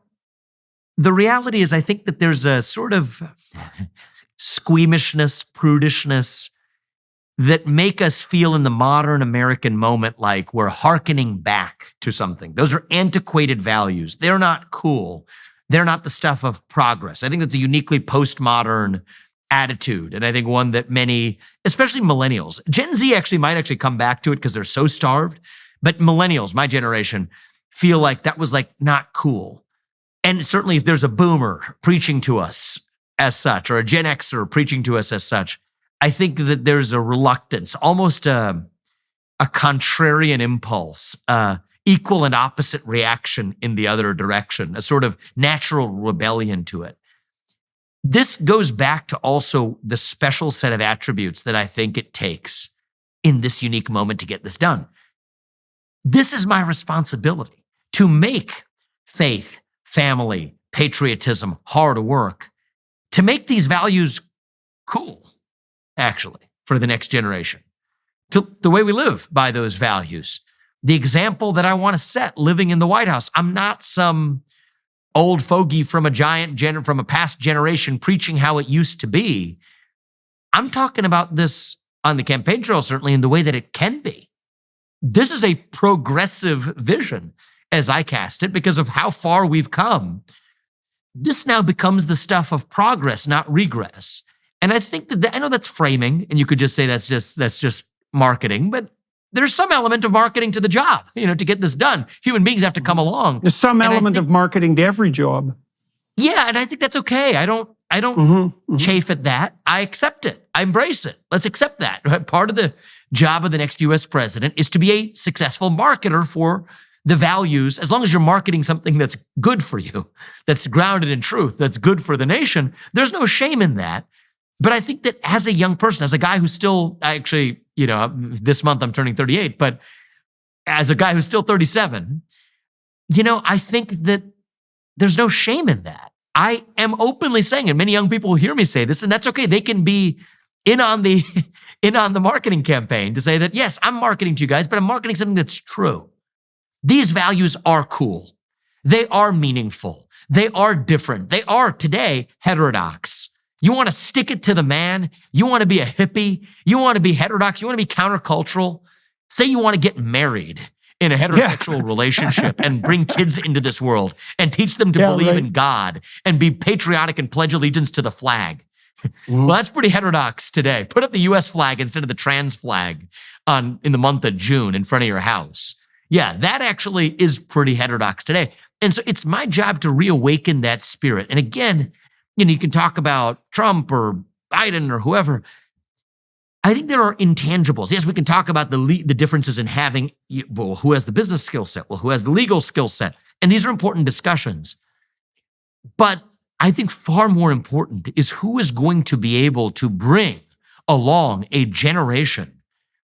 the reality is I think that there's a sort of squeamishness, prudishness that make us feel in the modern American moment like we're hearkening back to something. Those are antiquated values. They're not cool. They're not the stuff of progress. I think that's a uniquely postmodern attitude. And I think one that many, especially millennials, Gen Z might come back to it because they're so starved. But millennials, my generation, feel like that was not cool. And certainly if there's a boomer preaching to us as such, or a Gen Xer preaching to us as such, I think that there's a reluctance, almost a contrarian impulse, equal and opposite reaction in the other direction, a sort of natural rebellion to it. This goes back to also the special set of attributes that I think it takes in this unique moment to get this done. This is my responsibility to make faith, family, patriotism, hard work, to make these values cool, actually, for the next generation. To the way we live by those values. The example that I want to set living in the White House. I'm not some old fogey from from a past generation preaching how it used to be. I'm talking about this on the campaign trail, certainly in the way that it can be. This is a progressive vision as I cast it because of how far we've come. This now becomes the stuff of progress, not regress. And I think that I know that's framing, and you could just say that's just marketing, but there's some element of marketing to the job, to get this done. Human beings have to come along. There's some element of marketing to every job. Yeah, and I think that's okay. I don't chafe at that. I accept it. I embrace it. Let's accept that. Right? Part of the job of the next U.S. president is to be a successful marketer for the values, as long as you're marketing something that's good for you, that's grounded in truth, that's good for the nation, there's no shame in that. But I think that as a young person, as a guy who's still actually, this month I'm turning 38, but as a guy who's still 37, I think that there's no shame in that. I am openly saying, and many young people will hear me say this, and that's okay. They can be in on the marketing campaign to say that, yes, I'm marketing to you guys, but I'm marketing something that's true. These values are cool. They are meaningful. They are different. They are today heterodox. You want to stick it to the man. You want to be a hippie. You want to be heterodox. You want to be countercultural. Say you want to get married in a heterosexual relationship and bring kids into this world and teach them to believe in God and be patriotic and pledge allegiance to the flag. Well, that's pretty heterodox today. Put up the US flag instead of the trans flag in the month of June in front of your house. Yeah, that actually is pretty heterodox today. And so it's my job to reawaken that spirit. And again, you can talk about Trump or Biden or whoever. I think there are intangibles. Yes, we can talk about the differences in having, who has the business skill set? Well, who has the legal skill set? And these are important discussions. But I think far more important is who is going to be able to bring along a generation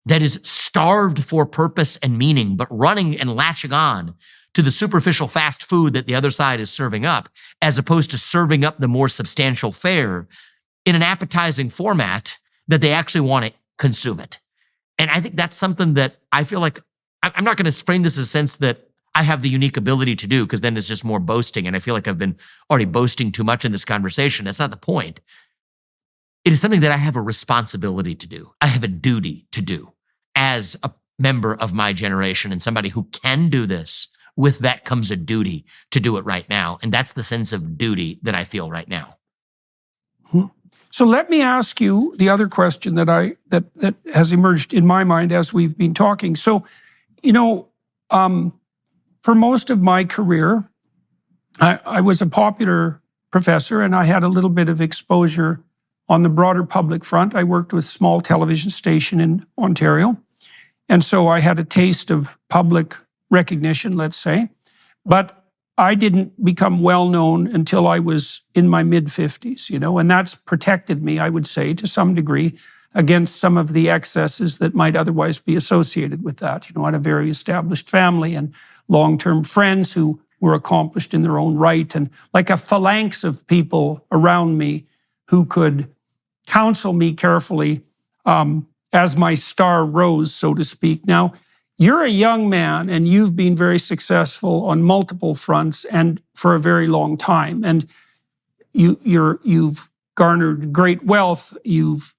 that is starved for purpose and meaning, but running and latching on to the superficial fast food that the other side is serving up, as opposed to serving up the more substantial fare in an appetizing format that they actually want to consume it. And I think that's something that I feel like I'm not going to frame this as a sense that I have the unique ability to do, because then it's just more boasting. And I feel like I've been already boasting too much in this conversation. That's not the point. It is something that I have a responsibility to do. I have a duty to do as a member of my generation and somebody who can do this. With that comes a duty to do it right now. And that's the sense of duty that I feel right now. So let me ask you the other question that has emerged in my mind as we've been talking. So, for most of my career, I was a popular professor and I had a little bit of exposure on the broader public front. I worked with a small television station in Ontario. And so I had a taste of public recognition, let's say. But I didn't become well-known until I was in my mid-50s, and that's protected me, I would say, to some degree, against some of the excesses that might otherwise be associated with that. I had a very established family and long-term friends who were accomplished in their own right, and like a phalanx of people around me who could counsel me carefully as my star rose, so to speak. Now, you're a young man and you've been very successful on multiple fronts and for a very long time. And you've garnered great wealth. You've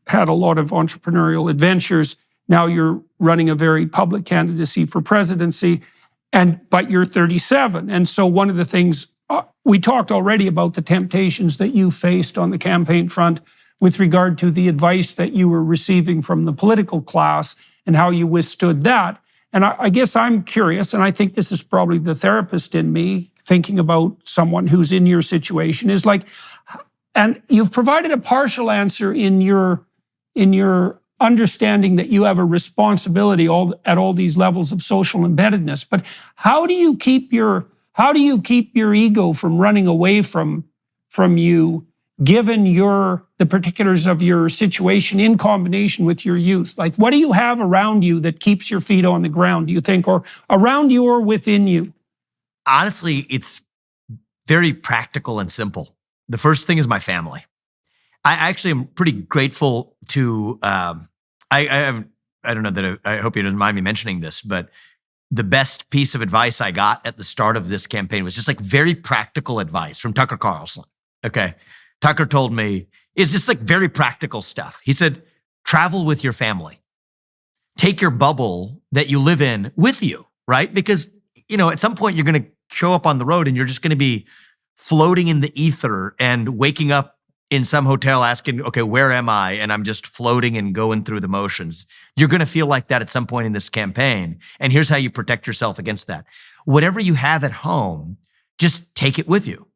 had a lot of entrepreneurial adventures. Now you're running a very public candidacy for presidency, but you're 37. And so one of the things we talked already about the temptations that you faced on the campaign front with regard to the advice that you were receiving from the political class and how you withstood that. And I guess I'm curious, and I think this is probably the therapist in me thinking about someone who's in your situation, is like, and you've provided a partial answer in your understanding that you have a responsibility at all these levels of social embeddedness. But how do you keep your ego from running away from you, given the particulars of your situation in combination with your youth? Like, what do you have around you that keeps your feet on the ground, do you think, or around you or within you? Honestly, it's very practical and simple. The first thing is my family. I actually am pretty grateful to, I don't know that I hope you don't mind me mentioning this, but the best piece of advice I got at the start of this campaign was just like very practical advice from Tucker Carlson. Okay. Tucker told me, it's just like very practical stuff. He said, travel with your family. Take your bubble that you live in with you, right? Because, at some point you're going to show up on the road and you're just going to be floating in the ether and waking up in some hotel asking, okay, where am I? And I'm just floating and going through the motions. You're going to feel like that at some point in this campaign. And here's how you protect yourself against that. Whatever you have at home, just take it with you.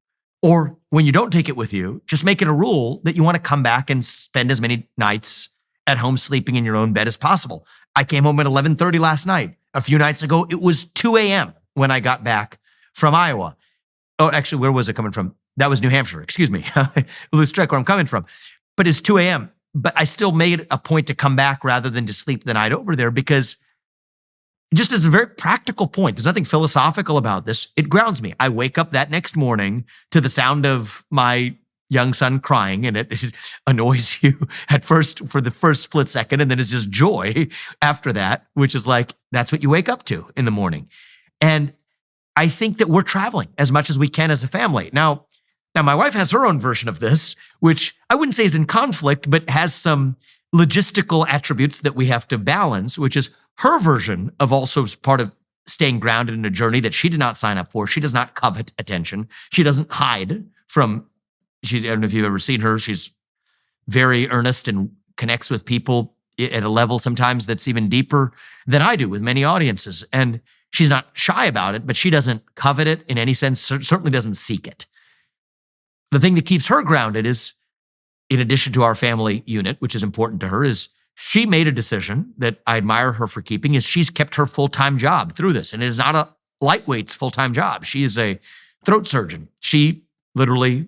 Or when you don't take it with you, just make it a rule that you want to come back and spend as many nights at home sleeping in your own bed as possible. I came home at 11:30 last night. A few nights ago, it was 2 a.m. when I got back from Iowa. Oh, actually, where was it coming from? That was New Hampshire, excuse me. Lose track where I'm coming from. But it's 2 a.m. But I still made a point to come back rather than to sleep the night over there, because just as a very practical point, there's nothing philosophical about this. It grounds me. I wake up that next morning to the sound of my young son crying, and it annoys you at first for the first split second, and then it's just joy after that, which is like, that's what you wake up to in the morning. And I think that we're traveling as much as we can as a family. Now my wife has her own version of this, which I wouldn't say is in conflict, but has some logistical attributes that we have to balance, which is her version of also part of staying grounded in a journey that she did not sign up for. She does not covet attention. She doesn't hide from, I don't know if you've ever seen her. She's very earnest and connects with people at a level sometimes that's even deeper than I do with many audiences. And she's not shy about it, but she doesn't covet it in any sense, certainly doesn't seek it. The thing that keeps her grounded is, in addition to our family unit, which is important to her, is she made a decision that I admire her for keeping, is she's kept her full-time job through this. And it is not a lightweight's full-time job. She is a throat surgeon. She literally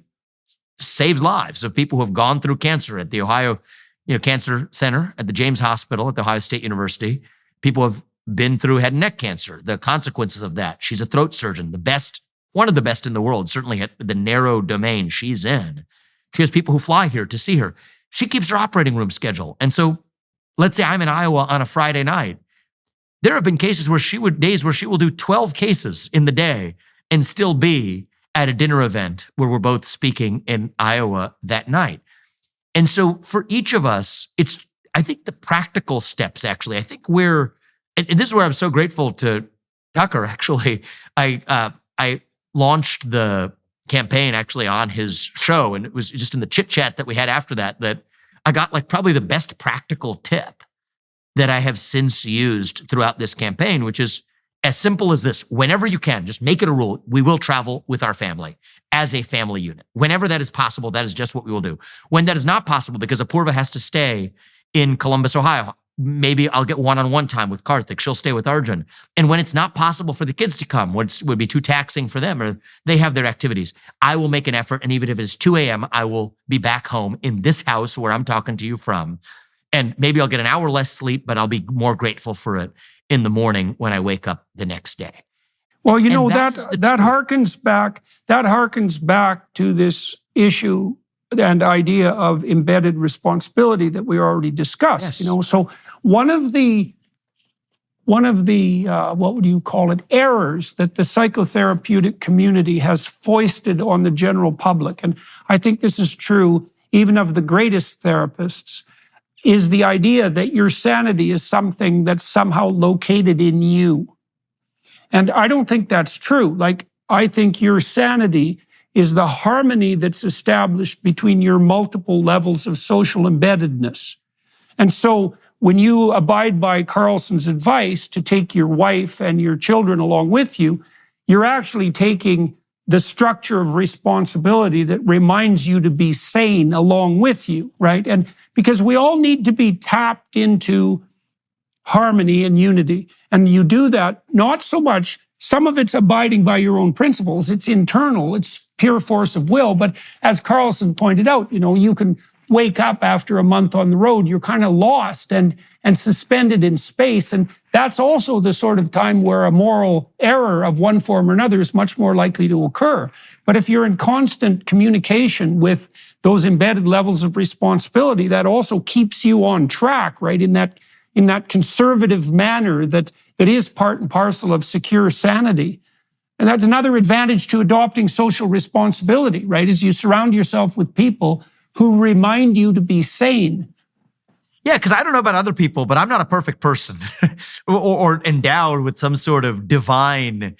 saves lives of people who have gone through cancer at the Ohio Cancer Center, at the James Hospital, at the Ohio State University. People have been through head and neck cancer, the consequences of that. She's a throat surgeon, the best, one of the best in the world, certainly at the narrow domain she's in. She has people who fly here to see her. She keeps her operating room schedule. And so let's say I'm in Iowa on a Friday night. There have been cases where days where she will do 12 cases in the day and still be at a dinner event where we're both speaking in Iowa that night. And so for each of us, it's, I think, the practical steps, actually. I think and this is where I'm so grateful to Tucker, actually. I launched the campaign actually on his show, and it was just in the chit chat that we had after that I got like probably the best practical tip that I have since used throughout this campaign, which is as simple as this. Whenever you can, just make it a rule. We will travel with our family as a family unit. Whenever that is possible, that is just what we will do. When that is not possible, because Apurva has to stay in Columbus, Ohio, maybe I'll get one-on-one time with Karthik. She'll stay with Arjun. And when it's not possible for the kids to come, which would be too taxing for them, or they have their activities, I will make an effort. And even if it's 2 a.m., I will be back home in this house where I'm talking to you from. And maybe I'll get an hour less sleep, but I'll be more grateful for it in the morning when I wake up the next day. Well, that harkens back to this issue and idea of embedded responsibility that we already discussed. Yes. So one of the what would you call it, errors that the psychotherapeutic community has foisted on the general public, and I think this is true even of the greatest therapists, is the idea that your sanity is something that's somehow located in you. And I don't think that's true. Like, I think your sanity is the harmony that's established between your multiple levels of social embeddedness. And so when you abide by Carlson's advice to take your wife and your children along with you, you're actually taking the structure of responsibility that reminds you to be sane along with you, right? And because we all need to be tapped into harmony and unity. And you do that not so much, some of it's abiding by your own principles, it's internal, it's pure force of will. But as Carlson pointed out, you can wake up after a month on the road, you're kind of lost and suspended in space. And that's also the sort of time where a moral error of one form or another is much more likely to occur. But if you're in constant communication with those embedded levels of responsibility, that also keeps you on track, right? In that conservative manner that is part and parcel of secure sanity. And that's another advantage to adopting social responsibility, right? Is you surround yourself with people who remind you to be sane. Yeah, because I don't know about other people, but I'm not a perfect person or endowed with some sort of divine,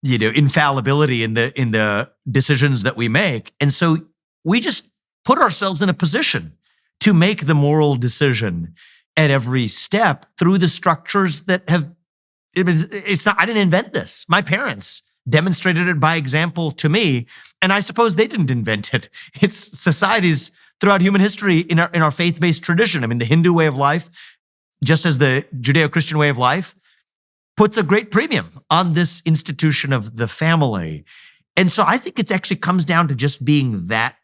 infallibility in the decisions that we make. And so we just put ourselves in a position to make the moral decision at every step through the structures that have, I didn't invent this. My parents demonstrated it by example to me, and I suppose they didn't invent it. It's society's throughout human history in our faith-based tradition. I mean, the Hindu way of life, just as the Judeo-Christian way of life, puts a great premium on this institution of the family. And so I think it actually comes down to just being that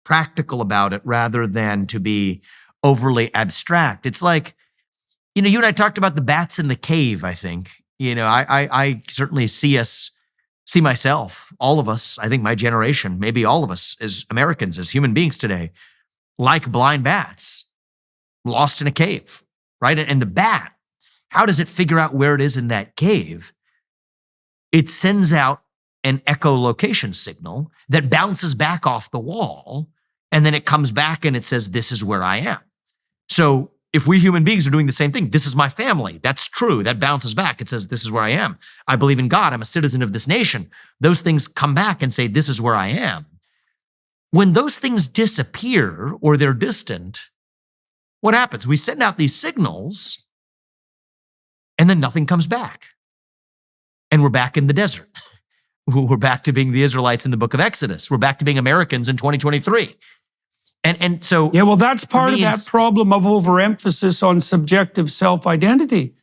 practical about it rather than to be overly abstract. It's like, you and I talked about the bats in the cave, I think. I certainly see myself, all of us, I think my generation, maybe all of us as Americans, as human beings today, like blind bats, lost in a cave, right? And the bat, how does it figure out where it is in that cave? It sends out an echolocation signal that bounces back off the wall, and then it comes back and it says, this is where I am. So if we human beings are doing the same thing, this is my family. That's true. That bounces back. It says, this is where I am. I believe in God. I'm a citizen of this nation. Those things come back and say, this is where I am. When those things disappear or they're distant, what happens? We send out these signals and then nothing comes back. And we're back in the desert. We're back to being the Israelites in the book of Exodus. We're back to being Americans in 2023. And so, yeah, well, that's part of that problem of overemphasis on subjective self-identity.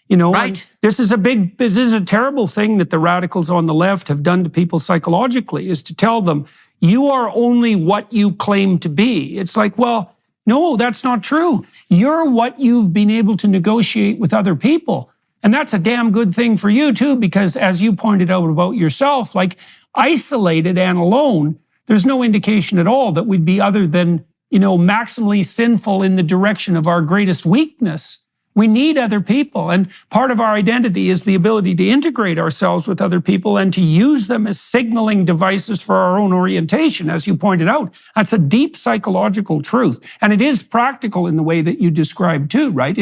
Right. This is a terrible thing that the radicals on the left have done to people psychologically, is to tell them, you are only what you claim to be. It's like, well, no, that's not true. You're what you've been able to negotiate with other people. And that's a damn good thing for you too, because as you pointed out about yourself, like isolated and alone, there's no indication at all that we'd be other than, maximally sinful in the direction of our greatest weakness. We need other people. And part of our identity is the ability to integrate ourselves with other people and to use them as signaling devices for our own orientation, as you pointed out. That's a deep psychological truth. And it is practical in the way that you described too, right?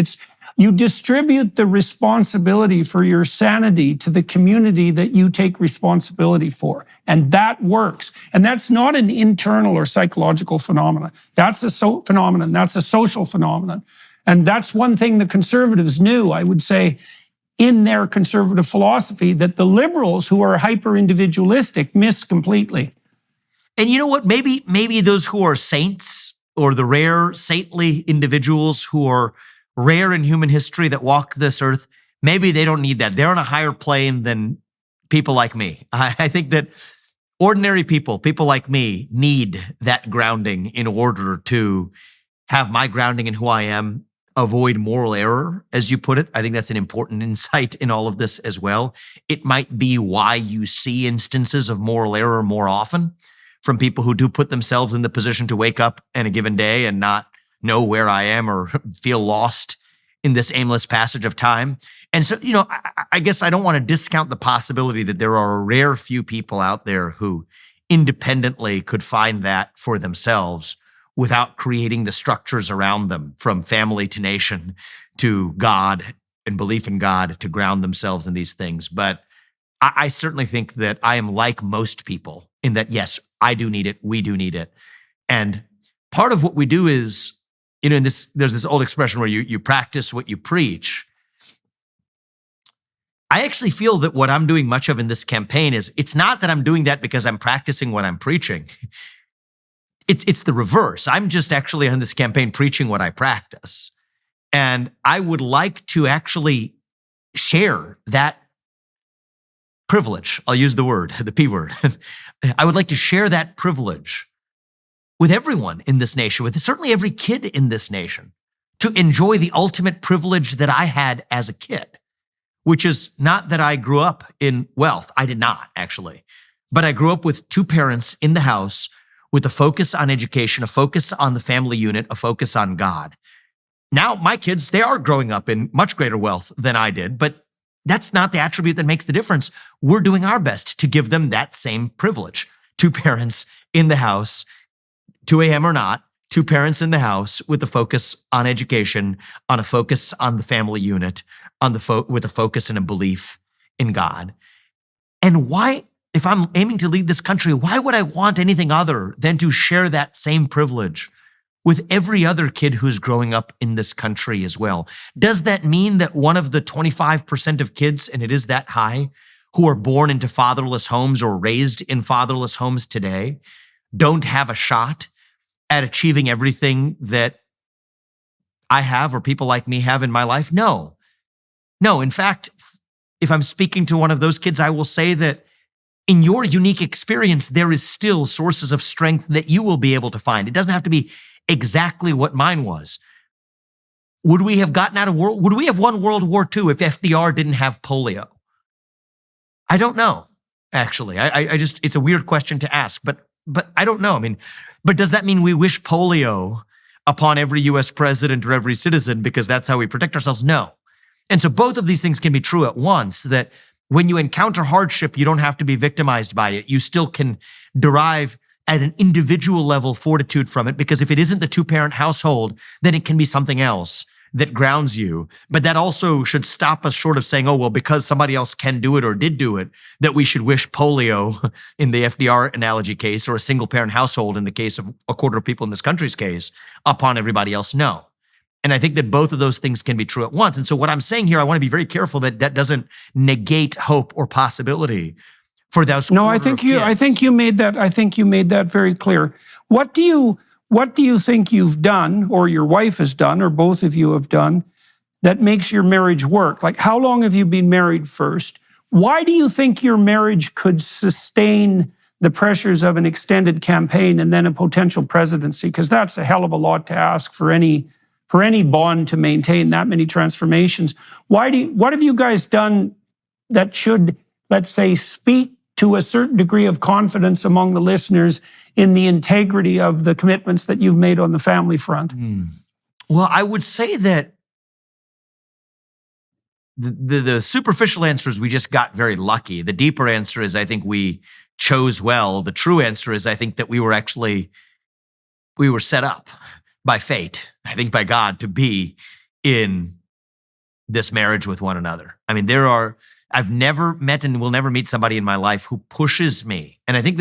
You distribute the responsibility for your sanity to the community that you take responsibility for. And that works. And that's not an internal or psychological phenomenon. That's a phenomenon. That's a social phenomenon. And that's one thing the conservatives knew, I would say, in their conservative philosophy, that the liberals who are hyper-individualistic miss completely. And you know what? Maybe those who are saints, or the rare saintly individuals who are rare in human history that walk this earth, maybe they don't need that. They're on a higher plane than people like me. I think that ordinary people like me, need that grounding in order to have my grounding in who I am, avoid moral error, as you put it. I think that's an important insight in all of this as well. It might be why you see instances of moral error more often from people who do put themselves in the position to wake up in a given day and not know where I am or feel lost in this aimless passage of time. And so, I guess I don't want to discount the possibility that there are a rare few people out there who independently could find that for themselves without creating the structures around them, from family to nation to God and belief in God, to ground themselves in these things. But I certainly think that I am like most people in that, yes, I do need it. We do need it. And part of what we do is, there's this old expression where you practice what you preach. I actually feel that what I'm doing much of in this campaign is, it's not that I'm doing that because I'm practicing what I'm preaching. It's the reverse. I'm just actually on this campaign preaching what I practice. And I would like to actually share that privilege. I'll use the P word. I would like to share that privilege with everyone in this nation, with certainly every kid in this nation, to enjoy the ultimate privilege that I had as a kid, which is not that I grew up in wealth. I did not, actually. But I grew up with two parents in the house with a focus on education, a focus on the family unit, a focus on God. Now, my kids, they are growing up in much greater wealth than I did, but that's not the attribute that makes the difference. We're doing our best to give them that same privilege. Two parents in the house, 2 a.m. or not, two parents in the house with a focus on education, on a focus on the family unit, with a focus and a belief in God. And why, if I'm aiming to lead this country, why would I want anything other than to share that same privilege with every other kid who's growing up in this country as well? Does that mean that one of the 25% of kids, and it is that high, who are born into fatherless homes or raised in fatherless homes today, don't have a shot at achieving everything that I have or people like me have in my life? No. No, in fact, if I'm speaking to one of those kids, I will say that in your unique experience, there is still sources of strength that you will be able to find. It doesn't have to be exactly what mine was. Would we have would we have won World War II if FDR didn't have polio? I don't know, actually. I just, it's a weird question to ask, but I don't know. I mean, but does that mean we wish polio upon every US president or every citizen because that's how we protect ourselves? No. And so both of these things can be true at once, that when you encounter hardship, you don't have to be victimized by it. You still can derive at an individual level fortitude from it, because if it isn't the two-parent household, then it can be something else that grounds you. But that also should stop us short of saying, oh, well, because somebody else can do it or did do it, that we should wish polio in the FDR analogy case, or a single-parent household in the case of a quarter of people in this country's case, upon everybody else. No. And I think that both of those things can be true at once. And so what I'm saying here, I want to be very careful that that doesn't negate hope or possibility for those. No, I think you made that very clear. What do you think you've done, or your wife has done, or both of you have done, that makes your marriage work? Like, how long have you been married first? Why do you think your marriage could sustain the pressures of an extended campaign and then a potential presidency? Because that's a hell of a lot to ask for any bond to maintain that many transformations. What have you guys done that should, let's say, speak to a certain degree of confidence among the listeners in the integrity of the commitments that you've made on the family front? Well, I would say that the superficial answer is we just got very lucky. The deeper answer is I think we chose well. The true answer is I think that we were set up by fate, I think by God, to be in this marriage with one another. I mean, I've never met and will never meet somebody in my life who pushes me. And I think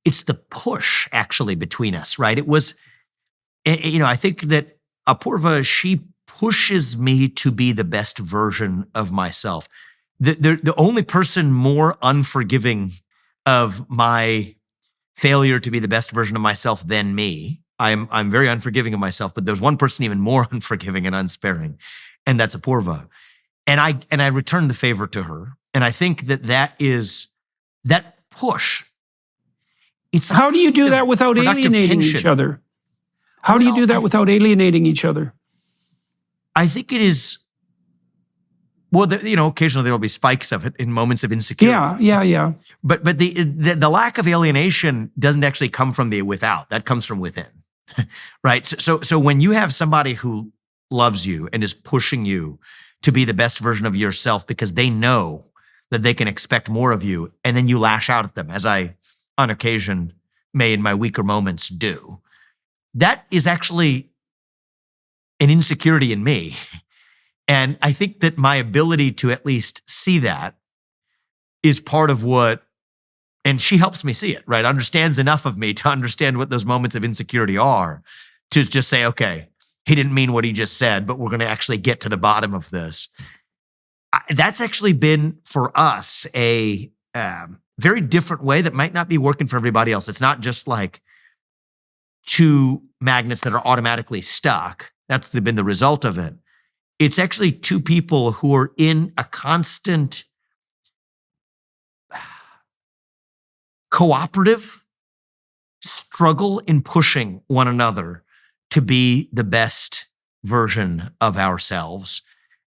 it's the push actually between us, right? It was, I think that Apurva, she pushes me to be the best version of myself. The only person more unforgiving of my failure to be the best version of myself than me, I'm very unforgiving of myself, but there's one person even more unforgiving and unsparing, and that's Apurva. And I return the favor to her. And I think that push. How do you do that without alienating each other? How do you do that without alienating each other? I think it is, well, occasionally there will be spikes of it in moments of insecurity. Yeah. But the lack of alienation doesn't actually come from the without. That comes from within, right? So when you have somebody who loves you and is pushing you to be the best version of yourself because they know that they can expect more of you, and then you lash out at them, as I, on occasion, may in my weaker moments do, that is actually an insecurity in me. And I think that my ability to at least see that is part of what, and she helps me see it, right? Understands enough of me to understand what those moments of insecurity are, to just say, okay, he didn't mean what he just said, but we're going to actually get to the bottom of this. That's actually been, for us, a very different way that might not be working for everybody else. It's not just like two magnets that are automatically stuck. That's been the result of it. It's actually two people who are in a constant cooperative struggle in pushing one another to be the best version of ourselves.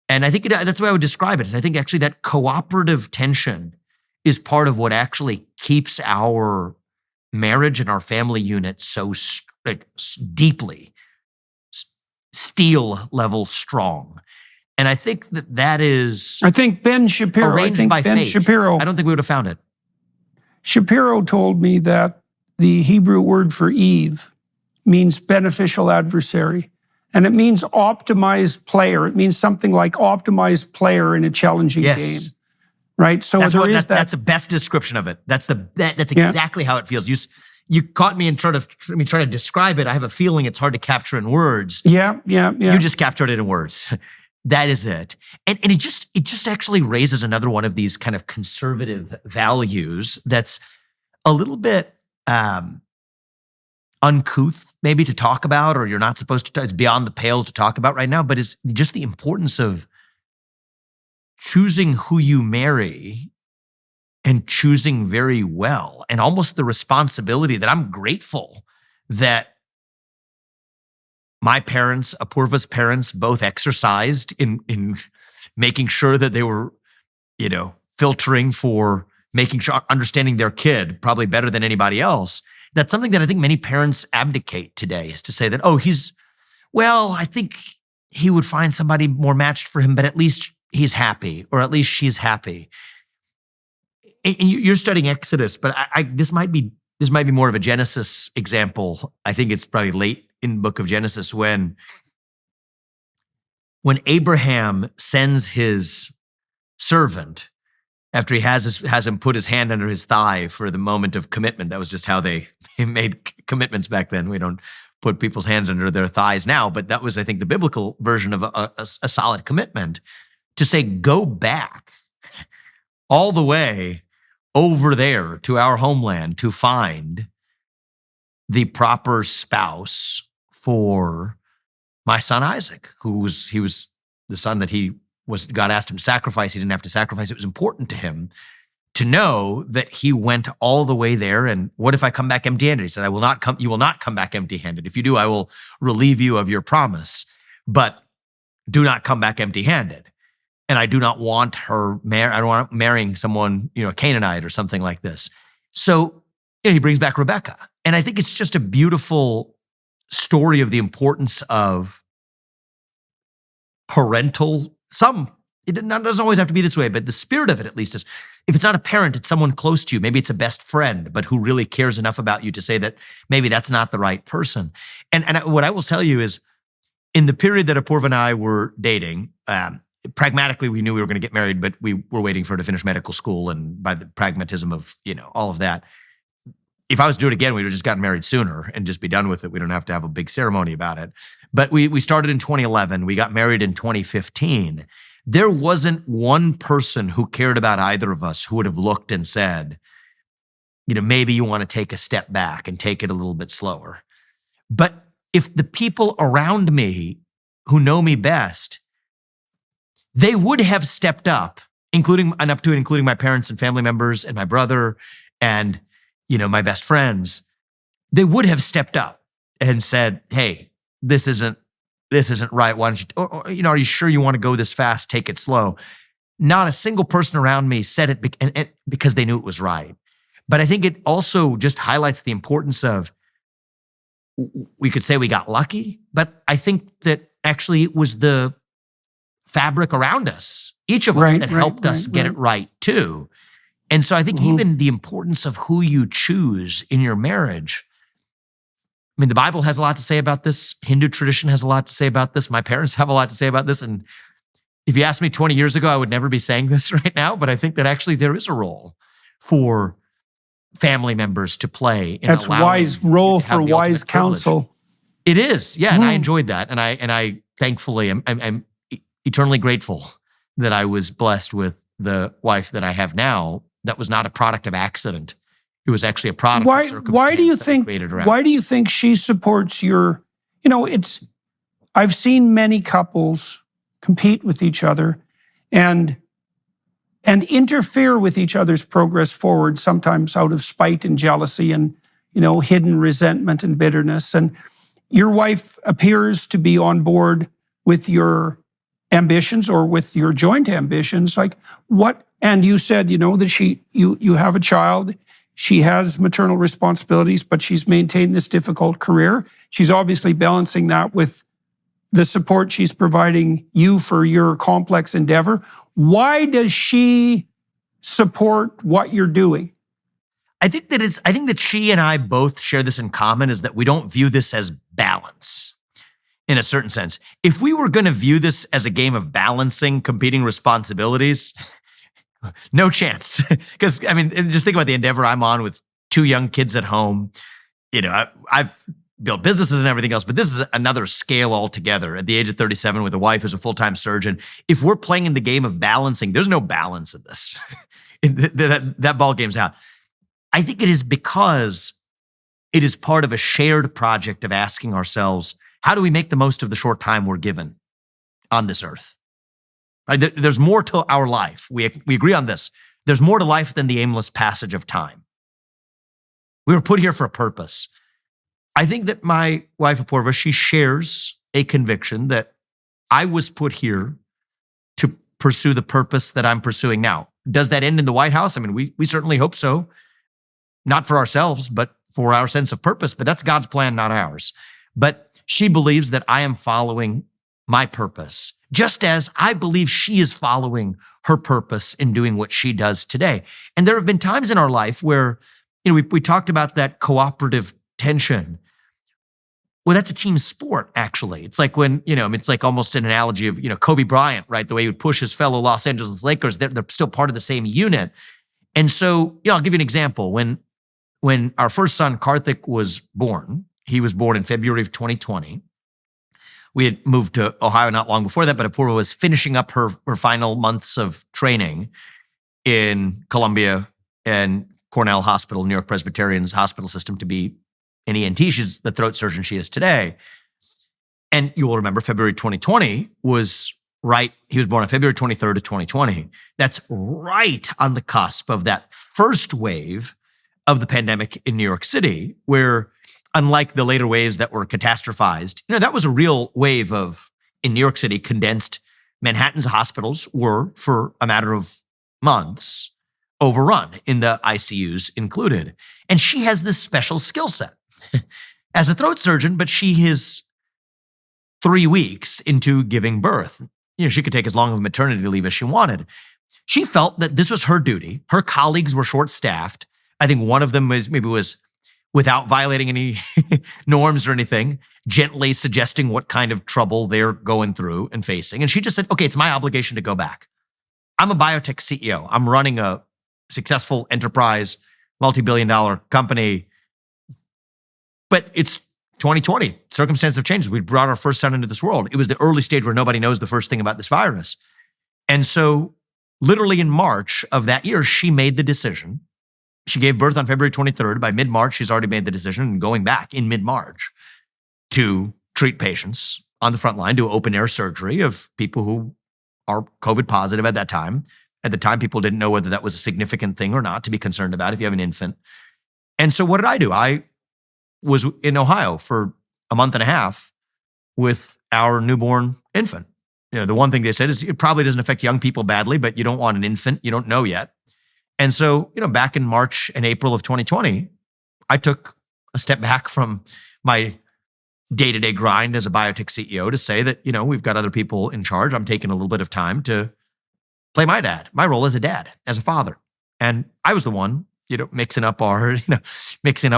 And I think that's the way I would describe it, is I think actually that cooperative tension is part of what actually keeps our marriage and our family unit so deeply steel level strong. And I think that is, I think Ben Shapiro, arranged by fate. Shapiro, I don't think we would have found it. Shapiro told me that the Hebrew word for Eve means beneficial adversary. And it means optimized player. It means something like optimized player in a challenging game. Right? So that's the best description of it. That's exactly how it feels. You caught me in trying to describe it. I have a feeling it's hard to capture in words. Yeah. You just captured it in words. That is it. And it just actually raises another one of these kind of conservative values that's a little bit uncouth maybe to talk about, or you're not supposed to, it's beyond the pale to talk about right now, but is just the importance of choosing who you marry and choosing very well, and almost the responsibility that I'm grateful that my parents, Apurva's parents, both exercised in making sure that they were, filtering for making sure, understanding their kid probably better than anybody else. That's something that I think many parents abdicate today, is to say that, I think he would find somebody more matched for him, but at least he's happy, or at least she's happy. And you're studying Exodus, but this might be more of a Genesis example. I think it's probably late in the book of Genesis when Abraham sends his servant after he has him put his hand under his thigh for the moment of commitment. That was just how they made commitments back then. We don't put people's hands under their thighs now, but that was, I think, the biblical version of a solid commitment, to say, go back all the way over there to our homeland to find the proper spouse for my son Isaac, he was the son that God asked him to sacrifice. He didn't have to sacrifice. It was important to him to know that he went all the way there. And what if I come back empty-handed? He said, you will not come back empty-handed. If you do, I will relieve you of your promise, but do not come back empty-handed. And I do not want I don't want marrying someone, a Canaanite or something like this. So he brings back Rebecca. And I think it's just a beautiful story of the importance of parental, it doesn't always have to be this way, but the spirit of it at least is, if it's not a parent, it's someone close to you. Maybe it's a best friend, but who really cares enough about you to say that maybe that's not the right person. And what I will tell you is, in the period that Apurva and I were dating, pragmatically, we knew we were going to get married, but we were waiting for her to finish medical school. And by the pragmatism of, all of that, if I was to do it again, we would have just gotten married sooner and just be done with it. We don't have to have a big ceremony about it. But we started in 2011. We got married in 2015. There wasn't one person who cared about either of us who would have looked and said, maybe you want to take a step back and take it a little bit slower. But if the people around me who know me best, they would have stepped up, including my parents and family members and my brother and, my best friends. They would have stepped up and said, hey, this isn't right. Why don't you, are you sure you want to go this fast? Take it slow. Not a single person around me said it because they knew it was right. But I think it also just highlights the importance of, we could say we got lucky, but I think that actually it was the fabric around us, each of us, that helped us get it right too. And so I think even the importance of who you choose in your marriage, I mean, the Bible has a lot to say about this. Hindu tradition has a lot to say about this. My parents have a lot to say about this. And if you asked me 20 years ago, I would never be saying this right now, but I think that actually there is a role for family members to play. That's wise role for wise counsel. It is, yeah, and I enjoyed that. And I thankfully I'm eternally grateful that I was blessed with the wife that I have now. That was not a product of accident. It was actually a product of circumstance. Why do you think she supports your? I've seen many couples compete with each other, and interfere with each other's progress forward. Sometimes out of spite and jealousy, and hidden resentment and bitterness. And your wife appears to be on board with your ambitions, or with your joint ambitions. Like what? And you said that you have a child. She has maternal responsibilities, but she's maintained this difficult career. She's obviously balancing that with the support she's providing you for your complex endeavor. Why does she support what you're doing? I think that she and I both share this in common, is that we don't view this as balance in a certain sense. If we were going to view this as a game of balancing competing responsibilities, no chance. Because, just think about the endeavor I'm on with 2 young kids at home. I've built businesses and everything else, but this is another scale altogether. At the age of 37 with a wife who's a full-time surgeon, if we're playing in the game of balancing, there's no balance in this. that ball game's out. I think it is because It is part of a shared project of asking ourselves, how do we make the most of the short time we're given on this earth? Right? There's more to our life. We agree on this. There's more to life than the aimless passage of time. We were put here for a purpose. I think that my wife, Apoorva, she shares a conviction that I was put here to pursue the purpose that I'm pursuing now. Does that end in the White House? I mean, we certainly hope so. Not for ourselves, but for our sense of purpose. But that's God's plan, not ours. But she believes that I am following my purpose, just as I believe she is following her purpose in doing what she does today. And there have been times in our life where, we talked about that cooperative tension. Well, that's a team sport, actually. It's like when, it's like almost an analogy of, Kobe Bryant, right? The way he would push his fellow Los Angeles Lakers, they're still part of the same unit. And so, I'll give you an example. When our first son, Karthik, was born, he was born in February of 2020. We had moved to Ohio not long before that, but Apoorva was finishing up her final months of training in Columbia and Cornell Hospital, New York Presbyterian's hospital system, to be an ENT. She's the throat surgeon she is today. And you will remember February 2020 was right. He was born on February 23rd of 2020. That's right on the cusp of that first wave of the pandemic in New York City, where unlike the later waves that were catastrophized, that was a real wave of, in New York City, condensed. Manhattan's hospitals were, for a matter of months, overrun, in the ICUs included. And she has this special skill set as a throat surgeon, but she is 3 weeks into giving birth. She could take as long of maternity leave as she wanted. She felt that this was her duty. Her colleagues were short-staffed. I think one of them was without violating any norms or anything, gently suggesting what kind of trouble they're going through and facing. And she just said, okay, it's my obligation to go back. I'm a biotech CEO. I'm running a successful enterprise, multi-billion-dollar company. But it's 2020. Circumstances have changed. We brought our first son into this world. It was the early stage where nobody knows the first thing about this virus. And so literally in March of that year, she made the decision. She gave birth on February 23rd. By mid-March, she's already made the decision and going back in mid-March to treat patients on the front line, do open-air surgery of people who are COVID positive at that time. At the time, people didn't know whether that was a significant thing or not to be concerned about if you have an infant. And so what did I do? I was in Ohio for a month and a half with our newborn infant. The one thing they said is it probably doesn't affect young people badly, but you don't want an infant. You don't know yet. And so, back in March and April of 2020, I took a step back from my day-to-day grind as a biotech CEO to say that, we've got other people in charge. I'm taking a little bit of time to play my dad, my role as a dad, as a father. And I was the one, mixing up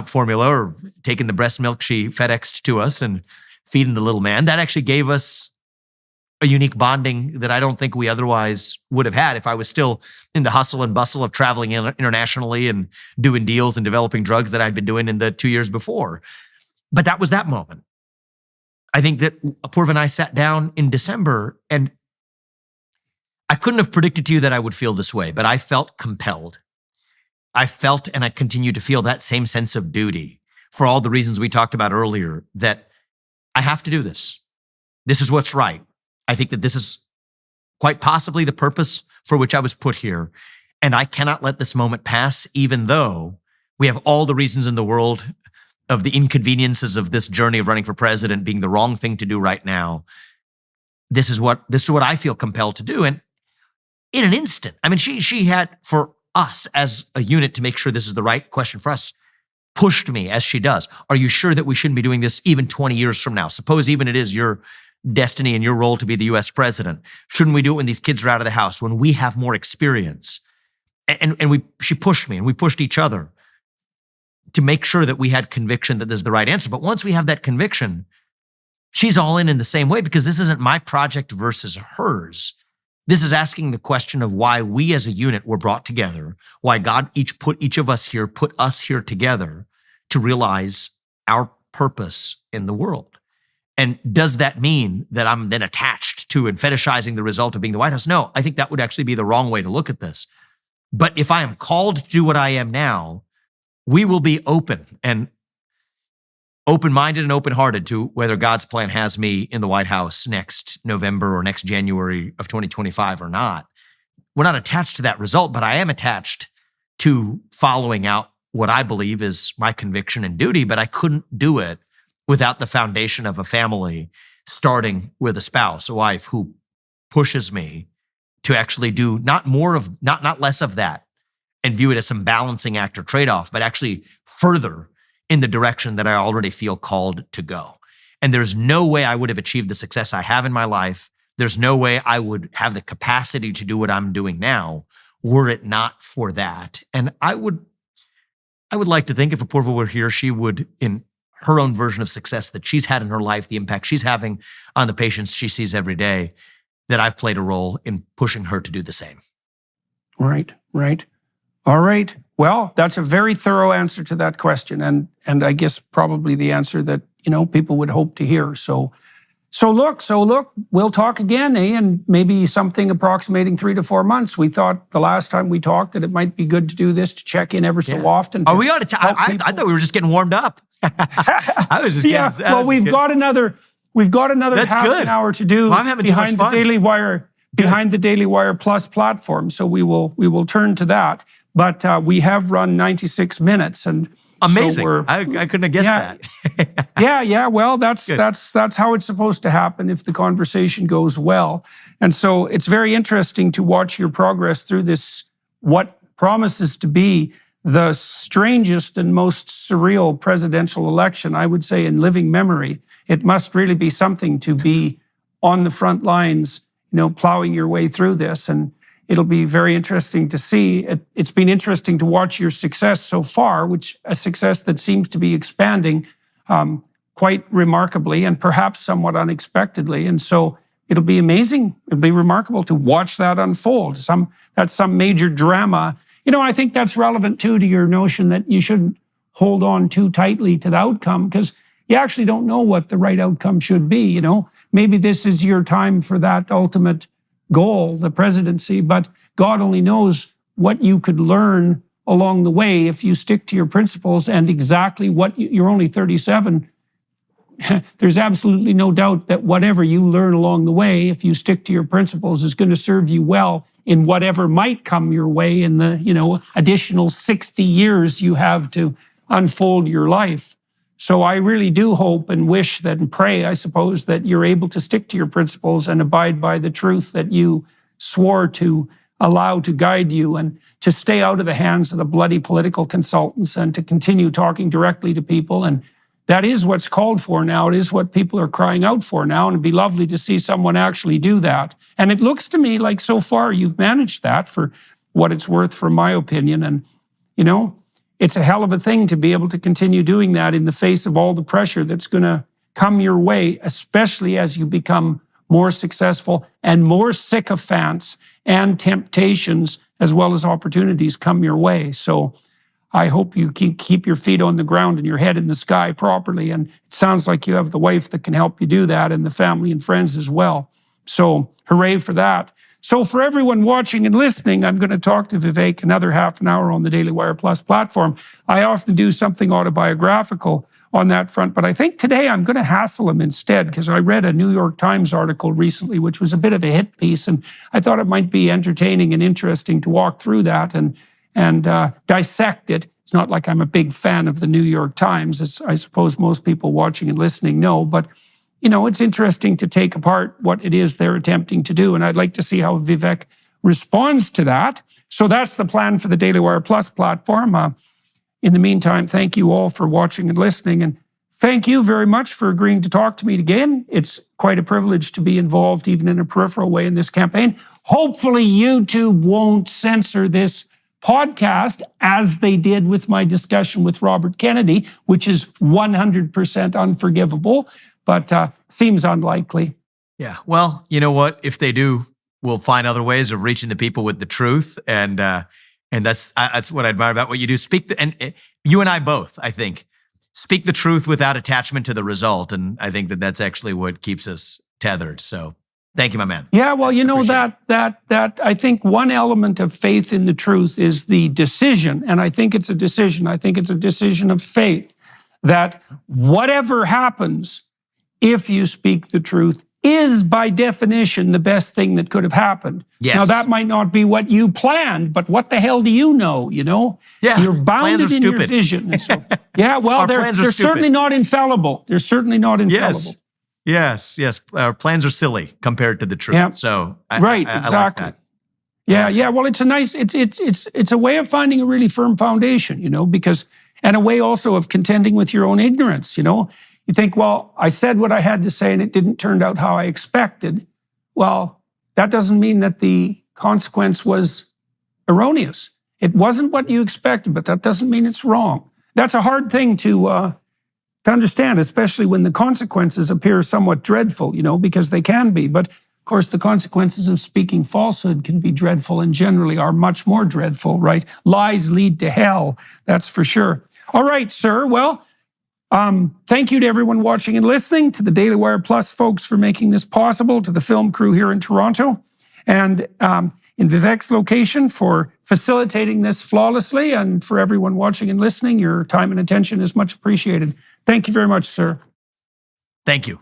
formula or taking the breast milk she FedExed to us and feeding the little man. That actually gave us a unique bonding that I don't think we otherwise would have had if I was still in the hustle and bustle of traveling internationally and doing deals and developing drugs that I'd been doing in the 2 years before. But that was that moment. I think that Apoorva and I sat down in December, and I couldn't have predicted to you that I would feel this way, but I felt compelled. I felt, and I continue to feel, that same sense of duty for all the reasons we talked about earlier, that I have to do this. This is what's right. I think that this is quite possibly the purpose for which I was put here. And I cannot let this moment pass, even though we have all the reasons in the world of the inconveniences of this journey of running for president being the wrong thing to do right now. This is what I feel compelled to do. And in an instant, she had, for us as a unit, to make sure this is the right question for us, pushed me as she does. Are you sure that we shouldn't be doing this even 20 years from now? Suppose even it is your destiny and your role to be the US president. Shouldn't we do it when these kids are out of the house, when we have more experience? And she pushed me, and we pushed each other to make sure that we had conviction that this is the right answer. But once we have that conviction, she's all in the same way, because this isn't my project versus hers. This is asking the question of why we as a unit were brought together, why God put each of us here, put us here together to realize our purpose in the world. And does that mean that I'm then attached to and fetishizing the result of being the White House? No, I think that would actually be the wrong way to look at this. But if I am called to do what I am now, we will be open. And open-minded and open-hearted to whether God's plan has me in the White House next November or next January of 2025 or not. We're not attached to that result, but I am attached to following out what I believe is my conviction and duty, but I couldn't do it without the foundation of a family, starting with a spouse, a wife who pushes me to actually do not less of that and view it as some balancing act or trade-off, but actually further in the direction that I already feel called to go. And there's no way I would have achieved the success I have in my life. There's no way I would have the capacity to do what I'm doing now were it not for that. And I would like to think if Apoorva were here, she would, in her own version of success that she's had in her life, the impact she's having on the patients she sees every day, that I've played a role in pushing her to do the same. Right. All right. Well, that's a very thorough answer to that question, and I guess probably the answer that people would hope to hear. So look, we'll talk again, and maybe something approximating 3 to 4 months. We thought the last time we talked that it might be good to do this, to check in ever so often. Are we on I thought we were just getting warmed up. I was just getting. Well, we've got another That's half good. an hour to do. Well, I'm having behind too much the fun. Daily Wire, behind the Daily Wire Plus platform. So we will turn to that. But we have run 96 minutes, and amazing. So I couldn't have guessed that. yeah. Well, that's how it's supposed to happen if the conversation goes well. And so it's very interesting to watch your progress through this, what promises to be the strangest and most surreal presidential election, I would say, in living memory. It must really be something to be on the front lines, plowing your way through this. And it'll be very interesting to see. It's been interesting to watch your success so far, which a success that seems to be expanding quite remarkably and perhaps somewhat unexpectedly. And so it'll be amazing. It'll be remarkable to watch that unfold. That's some major drama. I think that's relevant too to your notion that you shouldn't hold on too tightly to the outcome, because you actually don't know what the right outcome should be. Maybe this is your time for that ultimate goal, the presidency, but God only knows what you could learn along the way if you stick to your principles, and exactly what you're only 37. There's absolutely no doubt that whatever you learn along the way, if you stick to your principles, is going to serve you well in whatever might come your way in the additional 60 years you have to unfold your life. So I really do hope and wish that, and pray, I suppose, that you're able to stick to your principles and abide by the truth that you swore to allow to guide you, and to stay out of the hands of the bloody political consultants, and to continue talking directly to people. And that is what's called for now. It is what people are crying out for now. And it'd be lovely to see someone actually do that. And it looks to me like so far you've managed that, for what it's worth, from my opinion. And, it's a hell of a thing to be able to continue doing that in the face of all the pressure that's going to come your way, especially as you become more successful and more sycophants and temptations as well as opportunities come your way. So I hope you keep your feet on the ground and your head in the sky properly. And it sounds like you have the wife that can help you do that, and the family and friends as well. So hooray for that. So for everyone watching and listening, I'm going to talk to Vivek another half an hour on the Daily Wire Plus platform. I often do something autobiographical on that front, but I think today I'm going to hassle him instead, because I read a New York Times article recently, which was a bit of a hit piece, and I thought it might be entertaining and interesting to walk through that and dissect it. It's not like I'm a big fan of the New York Times, as I suppose most people watching and listening know, but it's interesting to take apart what it is they're attempting to do. And I'd like to see how Vivek responds to that. So that's the plan for the Daily Wire Plus platform. In the meantime, thank you all for watching and listening. And thank you very much for agreeing to talk to me again. It's quite a privilege to be involved, even in a peripheral way, in this campaign. Hopefully YouTube won't censor this podcast, as they did with my discussion with Robert Kennedy, which is 100% unforgivable. But seems unlikely. Yeah. Well, you know what? If they do, we'll find other ways of reaching the people with the truth, and that's what I admire about what you do. And you and I both, I think, speak the truth without attachment to the result, and I think that's actually what keeps us tethered. So, thank you, my man. Yeah. Well, that I think one element of faith in the truth is the decision, and I think it's a decision. I think it's a decision of faith that whatever happens, if you speak the truth, is by definition the best thing that could have happened. Yes. Now, that might not be what you planned, but what the hell do you know, you know? Yeah, You're plans bounded are in your stupid. vision. And so, yeah, well, Our they're plans are stupid. certainly not infallible. They're certainly not infallible. Yes. Our plans are silly compared to the truth. Yeah. So I Right, like exactly. that. Yeah. Well, it's a nice, it's a way of finding a really firm foundation, you know, because, and a way also of contending with your own ignorance, you know. You think, well, I said what I had to say and it didn't turn out how I expected. Well, that doesn't mean that the consequence was erroneous. It wasn't what you expected, but that doesn't mean it's wrong. That's a hard thing to understand, especially when the consequences appear somewhat dreadful, you know, because they can be. But of course, the consequences of speaking falsehood can be dreadful and generally are much more dreadful, right? Lies lead to hell, that's for sure. All right, sir. Well, thank you to everyone watching and listening, to the Daily Wire Plus folks for making this possible, to the film crew here in Toronto, and in Vivek's location for facilitating this flawlessly, and for everyone watching and listening, your time and attention is much appreciated. Thank you very much, sir. Thank you.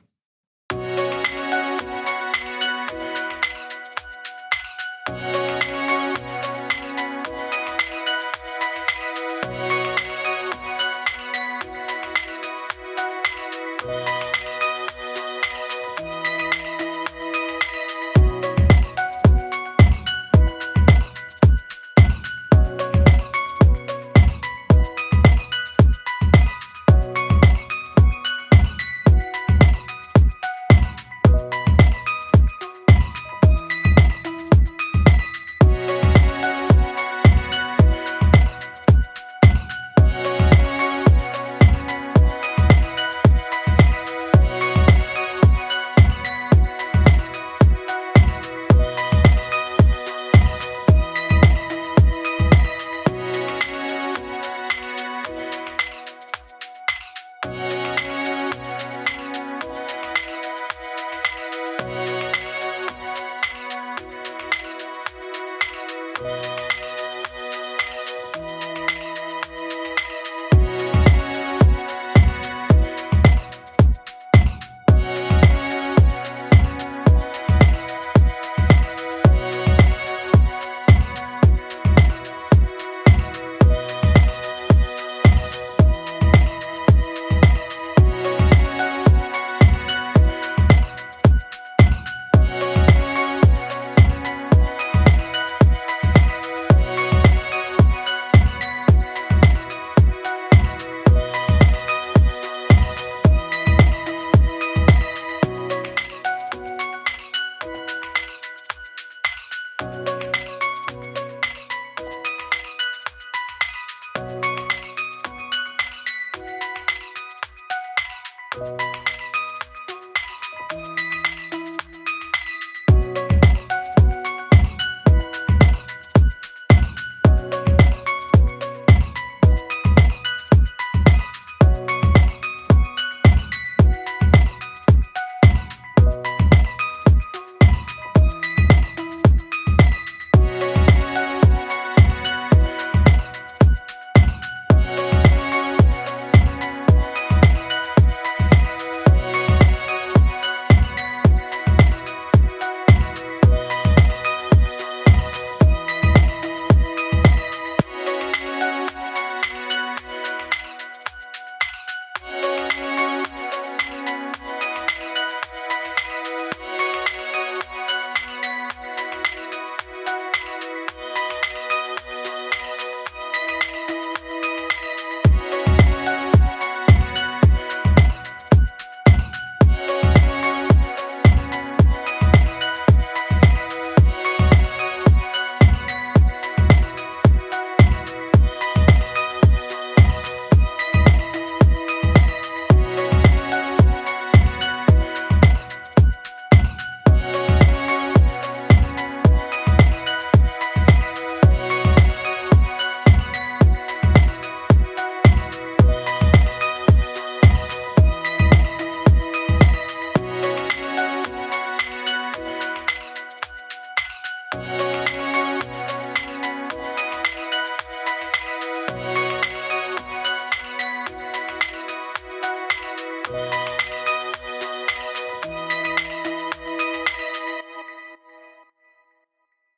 you.